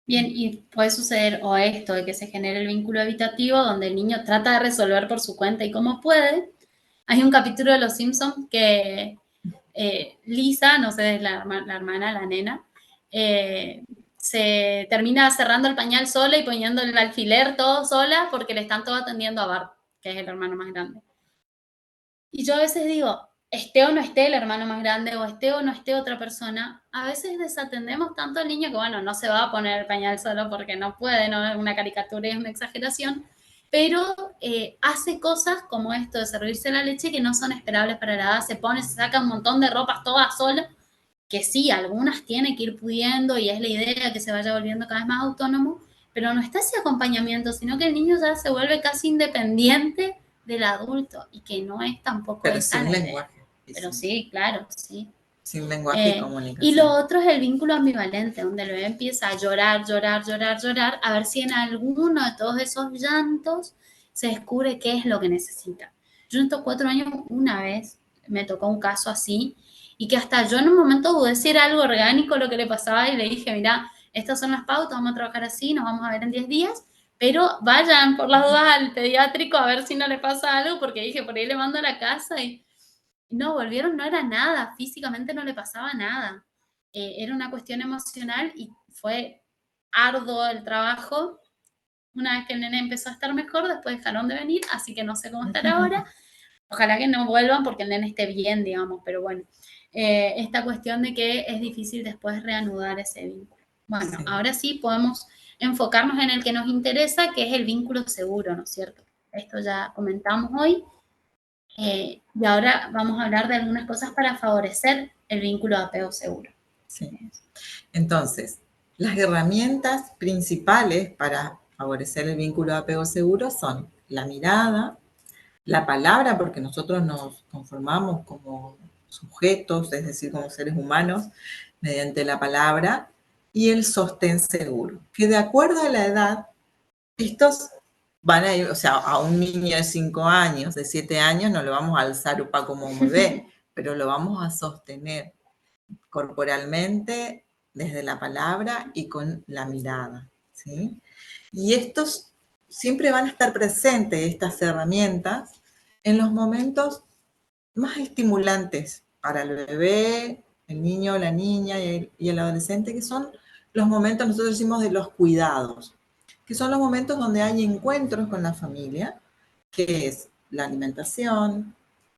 Bien, y puede suceder o esto de que se genere el vínculo evitativo, donde el niño trata de resolver por su cuenta y como puede. Hay un capítulo de Los Simpsons que Lisa, no sé, la hermana, la nena, se termina cerrando el pañal sola y poniendo el alfiler todo sola porque le están todo atendiendo a Bart, que es el hermano más grande. Y yo a veces digo, esté o no esté el hermano más grande, o esté o no esté otra persona, a veces desatendemos tanto al niño que, bueno, no se va a poner el pañal solo porque no puede, no es una caricatura, es una exageración, pero hace cosas como esto de servirse la leche que no son esperables para la edad, se pone, se saca un montón de ropas todas sola, que sí, algunas tiene que ir pudiendo y es la idea que se vaya volviendo cada vez más autónomo, pero no está ese acompañamiento, sino que el niño ya se vuelve casi independiente del adulto y que no es tampoco pero esa sin la lenguaje. idea. Pero sí, claro, sí. Sin lenguaje y comunicación. Y lo otro es el vínculo ambivalente, donde el bebé empieza a llorar, llorar, llorar, llorar, a ver si en alguno de todos esos llantos se descubre qué es lo que necesita. Yo en estos 4 años una vez me tocó un caso así, y que hasta yo en un momento dudé si era algo orgánico lo que le pasaba, y le dije, mira, estas son las pautas, vamos a trabajar así, nos vamos a ver en 10 días, pero vayan por las dudas al pediátrico a ver si no le pasa algo, porque dije, por ahí le mando a la casa y no, volvieron, no era nada, físicamente no le pasaba nada. Era una cuestión emocional y fue arduo el trabajo. Una vez que el nene empezó a estar mejor, después dejaron de venir, así que no sé cómo estar ahora. Ojalá que no vuelvan porque el nene esté bien, digamos, pero bueno, esta cuestión de que es difícil después reanudar ese vínculo. Bueno, sí. Ahora sí podemos enfocarnos en el que nos interesa, que es el vínculo seguro, ¿no es cierto? Esto ya comentamos hoy. Y ahora vamos a hablar de algunas cosas para favorecer el vínculo de apego seguro. Sí. Entonces, las herramientas principales para favorecer el vínculo de apego seguro son la mirada, la palabra, porque nosotros nos conformamos como sujetos, es decir, como seres humanos, mediante la palabra, y el sostén seguro, que de acuerdo a la edad, estos van a ir, o sea, a un niño de 5 años, de 7 años, no lo vamos a alzar como un bebé, pero lo vamos a sostener corporalmente, desde la palabra y con la mirada, ¿sí? Y estos siempre van a estar presentes estas herramientas en los momentos más estimulantes para el bebé, el niño, la niña y el adolescente, que son los momentos, nosotros decimos, de los cuidados, que son los momentos donde hay encuentros con la familia, que es la alimentación,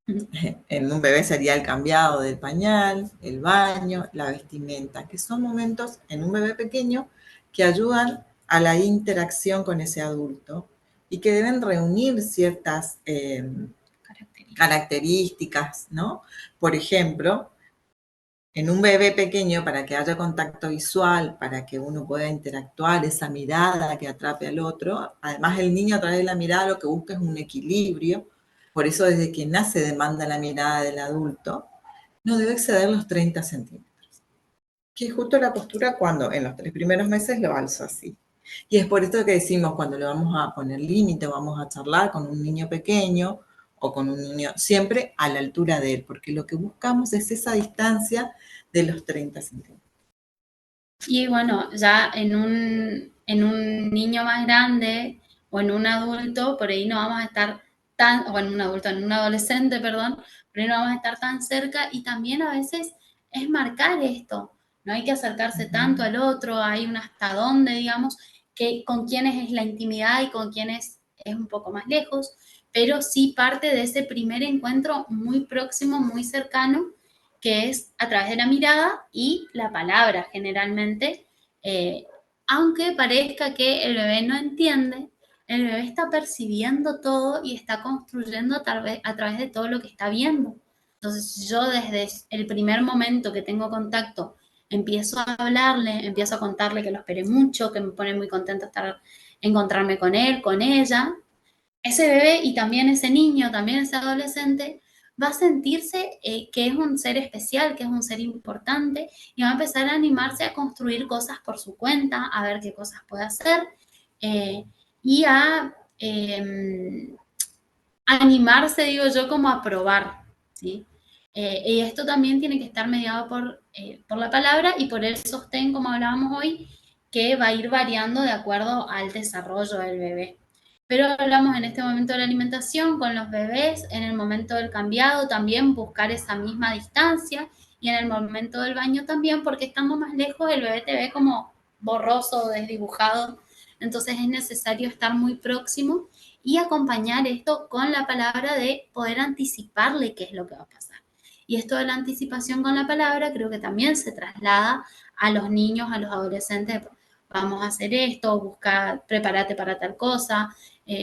en un bebé sería el cambiado del pañal, el baño, la vestimenta, que son momentos en un bebé pequeño que ayudan a la interacción con ese adulto y que deben reunir ciertas características, ¿no? Por ejemplo, en un bebé pequeño, para que haya contacto visual, para que uno pueda interactuar, esa mirada que atrape al otro, además el niño a través de la mirada lo que busca es un equilibrio, por eso desde que nace demanda la mirada del adulto, no debe exceder los 30 centímetros, que es justo la postura cuando en los 3 primeros meses lo alzo así. Y es por esto que decimos, cuando le vamos a poner límite, vamos a charlar con un niño pequeño o con un niño, siempre a la altura de él, porque lo que buscamos es esa distancia de los 30 centímetros. Y bueno, ya en un niño más grande o en un adulto, por ahí no vamos a estar tan, o en un adulto, en un adolescente, perdón, por ahí no vamos a estar tan cerca y también a veces es marcar esto, no hay que acercarse tanto al otro, hay un hasta dónde, digamos, que con quienes es la intimidad y con quienes es un poco más lejos, pero sí parte de ese primer encuentro muy próximo, muy cercano, que es a través de la mirada y la palabra generalmente, eh, aunque parezca que el bebé no entiende, el bebé está percibiendo todo y está construyendo a través de todo lo que está viendo. Entonces yo desde el primer momento que tengo contacto, empiezo a hablarle, empiezo a contarle que lo esperé mucho, que me pone muy contenta encontrarme con él, con ella. Ese bebé y también ese niño, también ese adolescente, va a sentirse que es un ser especial, que es un ser importante y va a empezar a animarse a construir cosas por su cuenta, a ver qué cosas puede hacer eh, y a animarse, digo yo, como a probar, ¿sí? Y esto también tiene que estar mediado por la palabra y por el sostén, como hablábamos hoy, que va a ir variando de acuerdo al desarrollo del bebé. Pero hablamos en este momento de la alimentación con los bebés, en el momento del cambiado también buscar esa misma distancia y en el momento del baño también, porque estando más lejos el bebé te ve como borroso, desdibujado, entonces es necesario estar muy próximo y acompañar esto con la palabra de poder anticiparle qué es lo que va a pasar. Y esto de la anticipación con la palabra creo que también se traslada a los niños, a los adolescentes. Vamos a hacer esto, busca, prepárate para tal cosa,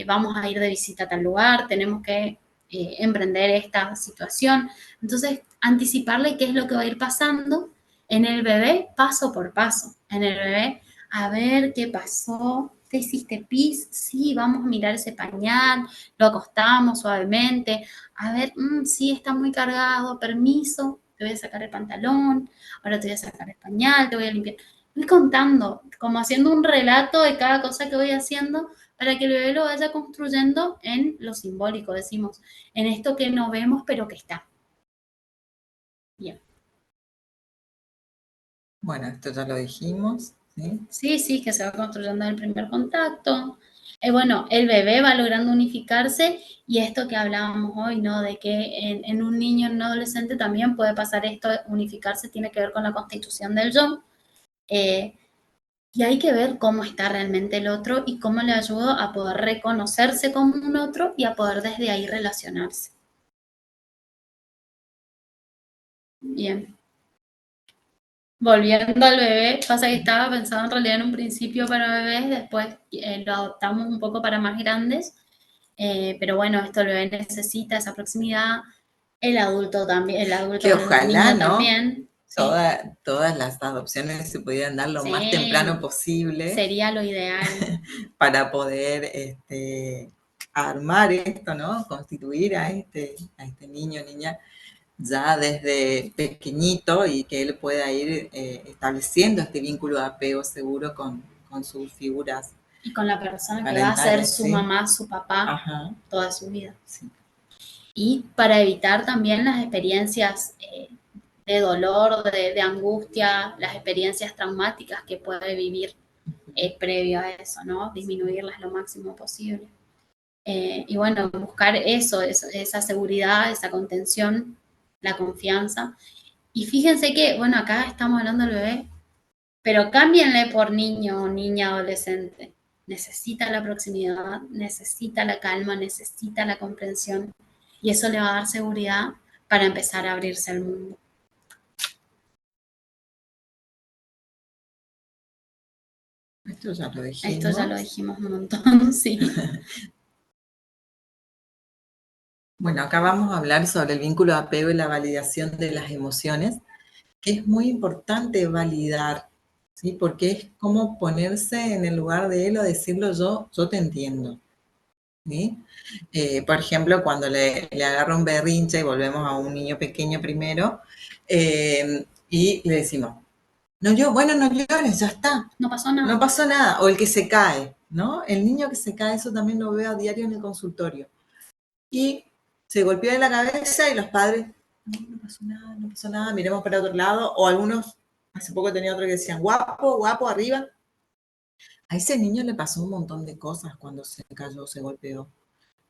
vamos a ir de visita a tal lugar, tenemos que emprender esta situación. Entonces, anticiparle qué es lo que va a ir pasando en el bebé paso por paso. En el bebé, a ver qué pasó, te hiciste pis, sí, vamos a mirar ese pañal, lo acostamos suavemente, a ver, sí, está muy cargado, permiso, te voy a sacar el pantalón, ahora te voy a sacar el pañal, te voy a limpiar. Voy contando, como haciendo un relato de cada cosa que voy haciendo para que el bebé lo vaya construyendo en lo simbólico, decimos, en esto que no vemos pero que está. Bien. Bueno, esto ya lo dijimos, ¿sí? Sí, sí, que se va construyendo en el primer contacto. Bueno, el bebé va logrando unificarse y esto que hablábamos hoy, ¿no? De que en un niño, en un adolescente también puede pasar esto, unificarse tiene que ver con la constitución del yo. Y hay que ver cómo está realmente el otro y cómo le ayudo a poder reconocerse como un otro y a poder desde ahí relacionarse. Bien. Volviendo al bebé, pasa que estaba pensado en realidad en un principio para bebés, después lo adoptamos un poco para más grandes, pero bueno, esto el bebé necesita esa proximidad, el adulto también, el adulto, Que el ojalá, niño ¿no? también, ¿sí? Todas las adopciones se pudieran dar lo más temprano Sí, posible sería lo ideal. para poder armar esto, ¿no? Constituir a este niño, niña, ya desde pequeñito y que él pueda ir estableciendo este vínculo de apego seguro con sus figuras Y con la persona que va a ser parentales, su ¿sí? mamá, su papá, Ajá, toda su vida. sí. Y para evitar también las experiencias de dolor, de angustia, las experiencias traumáticas que puede vivir. previo a eso, ¿no? Disminuirlas lo máximo posible. Y bueno, buscar eso, esa seguridad, esa contención, la confianza. Y fíjense que, bueno, acá estamos hablando del bebé, pero cámbienle por niño o niña adolescente. Necesita la proximidad, necesita la calma, necesita la comprensión. Y eso le va a dar seguridad para empezar a abrirse al mundo. Esto ya lo dijimos. Esto ya lo dijimos un montón, sí. Bueno, acá vamos a hablar sobre el vínculo de apego y la validación de las emociones, que es muy importante validar, ¿sí? Porque es como ponerse en el lugar de él o decirlo yo te entiendo, ¿sí? Por ejemplo, cuando le agarra un berrinche, y volvemos a un niño pequeño primero, y le decimos, no llores, ya está. No pasó nada. No pasó nada. O el que se cae, ¿no? El niño que se cae, eso también lo veo a diario en el consultorio. Y se golpea en la cabeza y los padres, no pasó nada, miremos para otro lado. O algunos, hace poco tenía otro que decían, guapo, arriba. A ese niño le pasó un montón de cosas cuando se cayó, se golpeó.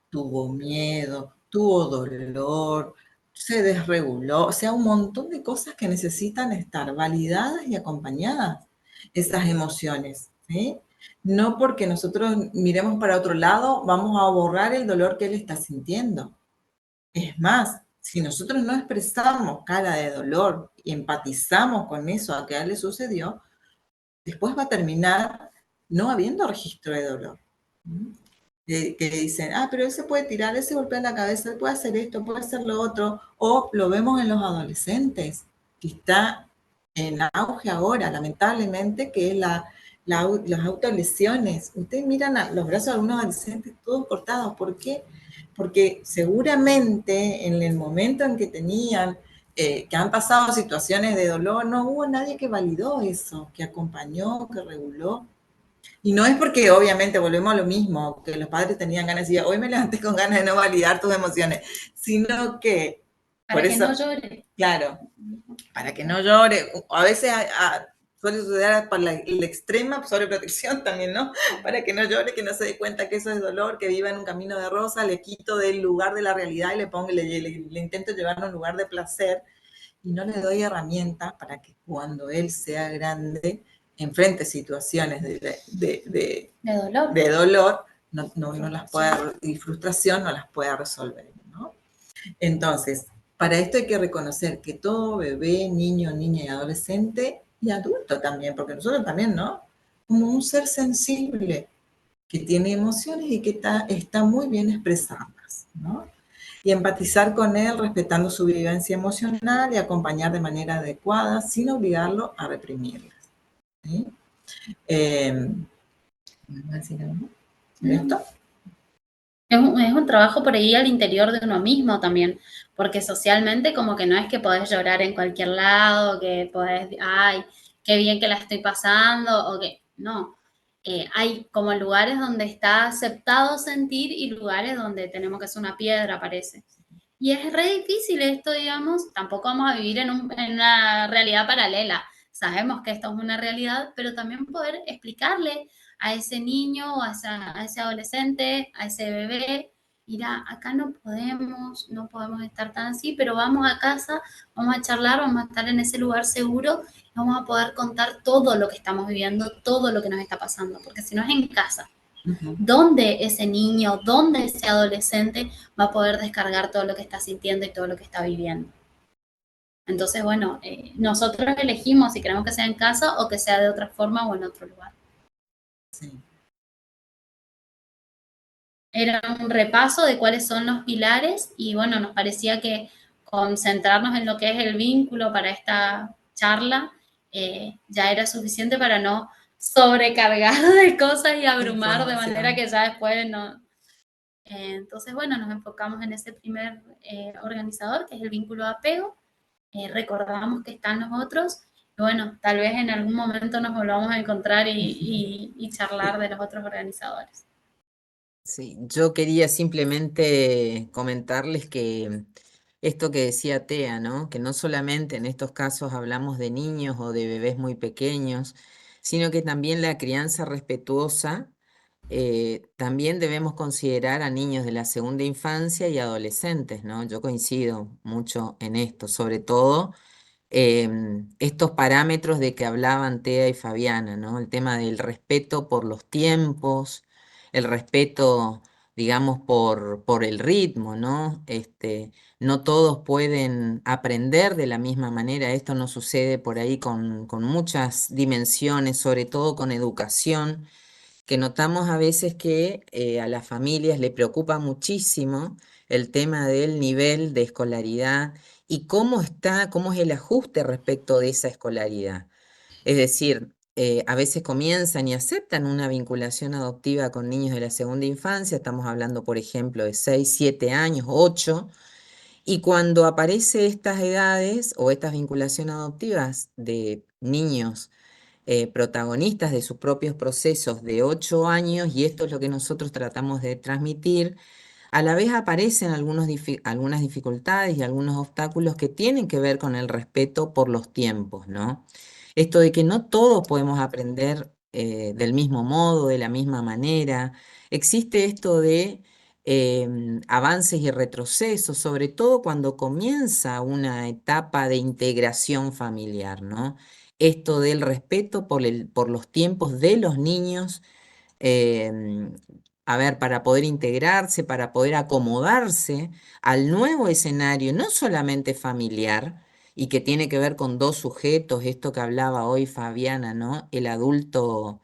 Tuvo miedo, tuvo dolor, se desreguló, o sea, un montón de cosas que necesitan estar validadas y acompañadas, esas emociones, ¿sí? No porque nosotros miremos para otro lado, vamos a borrar el dolor que él está sintiendo. Es más, si nosotros no expresamos cara de dolor y empatizamos con eso a que a él le sucedió, después va a terminar no habiendo registro de dolor. Que dicen, pero él se puede tirar, él se golpea la cabeza, él puede hacer esto, puede hacer lo otro, o lo vemos en los adolescentes, que está en auge ahora, lamentablemente, que es las autolesiones. Ustedes miran los brazos de algunos adolescentes todos cortados, ¿por qué? Porque seguramente en el momento en que tenían, que han pasado situaciones de dolor, no hubo nadie que validó eso, que acompañó, que reguló. Y no es porque, obviamente, volvemos a lo mismo, que los padres tenían ganas de decir, hoy me levanté con ganas de no validar tus emociones, sino que... Para que no llore. Claro, para que no llore. A veces suele suceder por la extrema sobreprotección también, ¿no? Para que no llore, que no se dé cuenta que eso es dolor, que viva en un camino de rosa, le quito del lugar de la realidad y le intento llevar a un lugar de placer y no le doy herramientas para que cuando él sea grande enfrente situaciones de dolor no las pueda, y frustración no las pueda resolver, ¿no? Entonces, para esto hay que reconocer que todo bebé, niño, niña y adolescente, y adulto también, porque nosotros también, ¿no? Como un ser sensible, que tiene emociones y que está muy bien expresarlas, ¿no? Y empatizar con él respetando su vivencia emocional y acompañar de manera adecuada sin obligarlo a reprimirlas. ¿Sí? ¿Me a decir algo de esto? Es un trabajo por ahí al interior de uno mismo también, porque socialmente como que no es que podés llorar en cualquier lado, que podés, ay, qué bien que la estoy pasando, o que no. Hay como lugares donde está aceptado sentir y lugares donde tenemos que ser una piedra, parece. Y es re difícil esto, digamos, tampoco vamos a vivir en una realidad paralela. Sabemos que esto es una realidad, pero también poder explicarle a ese niño, a ese adolescente, a ese bebé, mira, acá no podemos estar tan así, pero vamos a casa, vamos a charlar, vamos a estar en ese lugar seguro, y vamos a poder contar todo lo que estamos viviendo, todo lo que nos está pasando, porque si no es en casa, ¿dónde ese niño, dónde ese adolescente va a poder descargar todo lo que está sintiendo y todo lo que está viviendo? Entonces, bueno, nosotros elegimos si queremos que sea en casa o que sea de otra forma o en otro lugar. Sí. Era un repaso de cuáles son los pilares y bueno, nos parecía que concentrarnos en lo que es el vínculo para esta charla ya era suficiente para no sobrecargar de cosas y abrumar de manera que ya después no... entonces, bueno, nos enfocamos en ese primer organizador, que es el vínculo de apego. Recordamos que están los otros. Y bueno, tal vez en algún momento nos volvamos a encontrar y charlar de los otros organizadores. Sí, yo quería simplemente comentarles que esto que decía Tea, ¿no? Que no solamente en estos casos hablamos de niños o de bebés muy pequeños, sino que también la crianza respetuosa. También debemos considerar a niños de la segunda infancia y adolescentes, ¿no? Yo coincido mucho en esto, sobre todo estos parámetros de que hablaban Tea y Fabiana, ¿no? El tema del respeto por los tiempos, el respeto, digamos, por el ritmo, ¿no? No todos pueden aprender de la misma manera. Esto no sucede por ahí con muchas dimensiones, sobre todo con educación, que notamos a veces que a las familias le preocupa muchísimo el tema del nivel de escolaridad y cómo es el ajuste respecto de esa escolaridad. Es decir, a veces comienzan y aceptan una vinculación adoptiva con niños de la segunda infancia, estamos hablando, por ejemplo, de 6, 7 años, 8, y cuando aparece estas edades o estas vinculaciones adoptivas de niños protagonistas de sus propios procesos de 8 años, y esto es lo que nosotros tratamos de transmitir, a la vez aparecen algunas dificultades y algunos obstáculos que tienen que ver con el respeto por los tiempos, ¿no? Esto de que no todos podemos aprender del mismo modo, de la misma manera. Existe esto de avances y retrocesos, sobre todo cuando comienza una etapa de integración familiar, ¿no? Esto del respeto por los tiempos de los niños, em, a ver, para poder integrarse, para poder acomodarse al nuevo escenario, no solamente familiar, y que tiene que ver con dos sujetos, esto que hablaba hoy Fabiana, ¿no? El adulto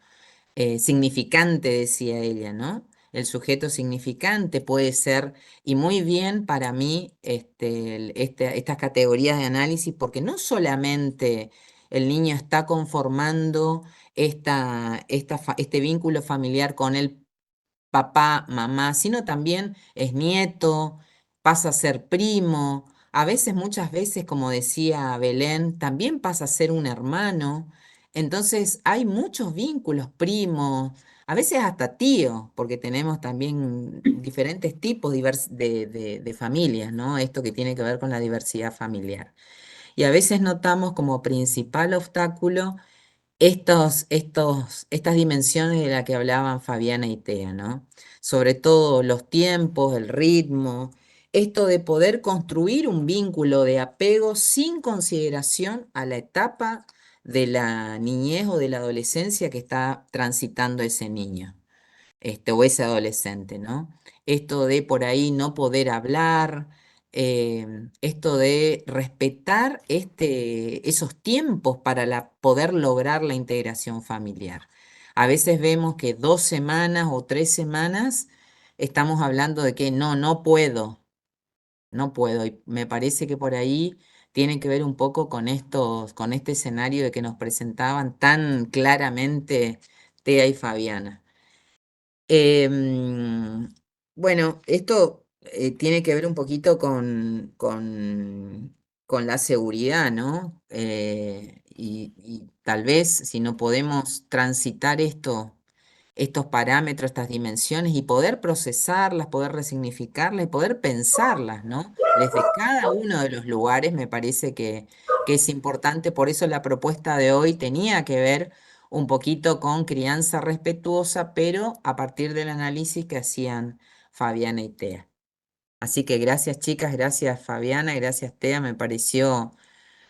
significante, decía ella, ¿no? El sujeto significante puede ser, y muy bien para mí, estas categorías de análisis, porque no solamente el niño está conformando este vínculo familiar con el papá, mamá, sino también es nieto, pasa a ser primo, a veces, muchas veces, como decía Belén, también pasa a ser un hermano. Entonces hay muchos vínculos, primos, a veces hasta tíos, porque tenemos también diferentes tipos de familias, ¿no? Esto que tiene que ver con la diversidad familiar. Y a veces notamos como principal obstáculo estas dimensiones de las que hablaban Fabiana y Tea, ¿no? Sobre todo los tiempos, el ritmo, esto de poder construir un vínculo de apego sin consideración a la etapa de la niñez o de la adolescencia que está transitando ese niño o ese adolescente, ¿no? Esto de por ahí no poder hablar, esto de respetar esos tiempos para poder lograr la integración familiar. A veces vemos que 2 semanas o 3 semanas estamos hablando de que no puedo, no puedo. Y me parece que por ahí tiene que ver un poco con este escenario de que nos presentaban tan claramente Tea y Fabiana. Em, bueno, esto tiene que ver un poquito con la seguridad, ¿no? Y tal vez si no podemos transitar estos parámetros, estas dimensiones y poder procesarlas, poder resignificarlas y poder pensarlas, ¿no? Desde cada uno de los lugares me parece que es importante. Por eso la propuesta de hoy tenía que ver un poquito con crianza respetuosa, pero a partir del análisis que hacían Fabiana y Tea. Así que gracias chicas, gracias Fabiana, gracias Tea, me pareció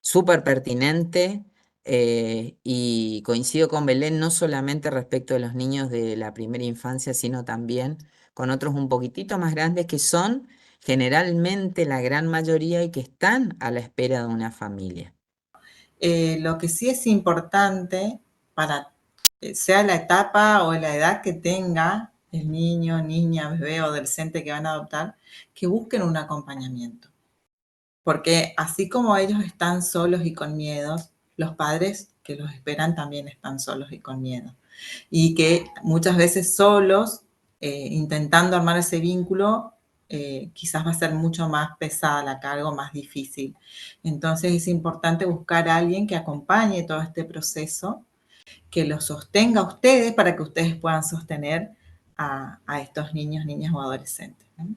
súper pertinente, y coincido con Belén no solamente respecto de los niños de la primera infancia, sino también con otros un poquitito más grandes que son generalmente la gran mayoría y que están a la espera de una familia. Lo que sí es importante para sea la etapa o la edad que tenga el niño, niña, bebé o adolescente que van a adoptar, que busquen un acompañamiento. Porque así como ellos están solos y con miedos, los padres que los esperan también están solos y con miedo. Y que muchas veces solos, intentando armar ese vínculo, quizás va a ser mucho más pesada la carga o más difícil. Entonces es importante buscar a alguien que acompañe todo este proceso, que los sostenga a ustedes para que ustedes puedan sostener a estos niños, niñas o adolescentes, ¿no?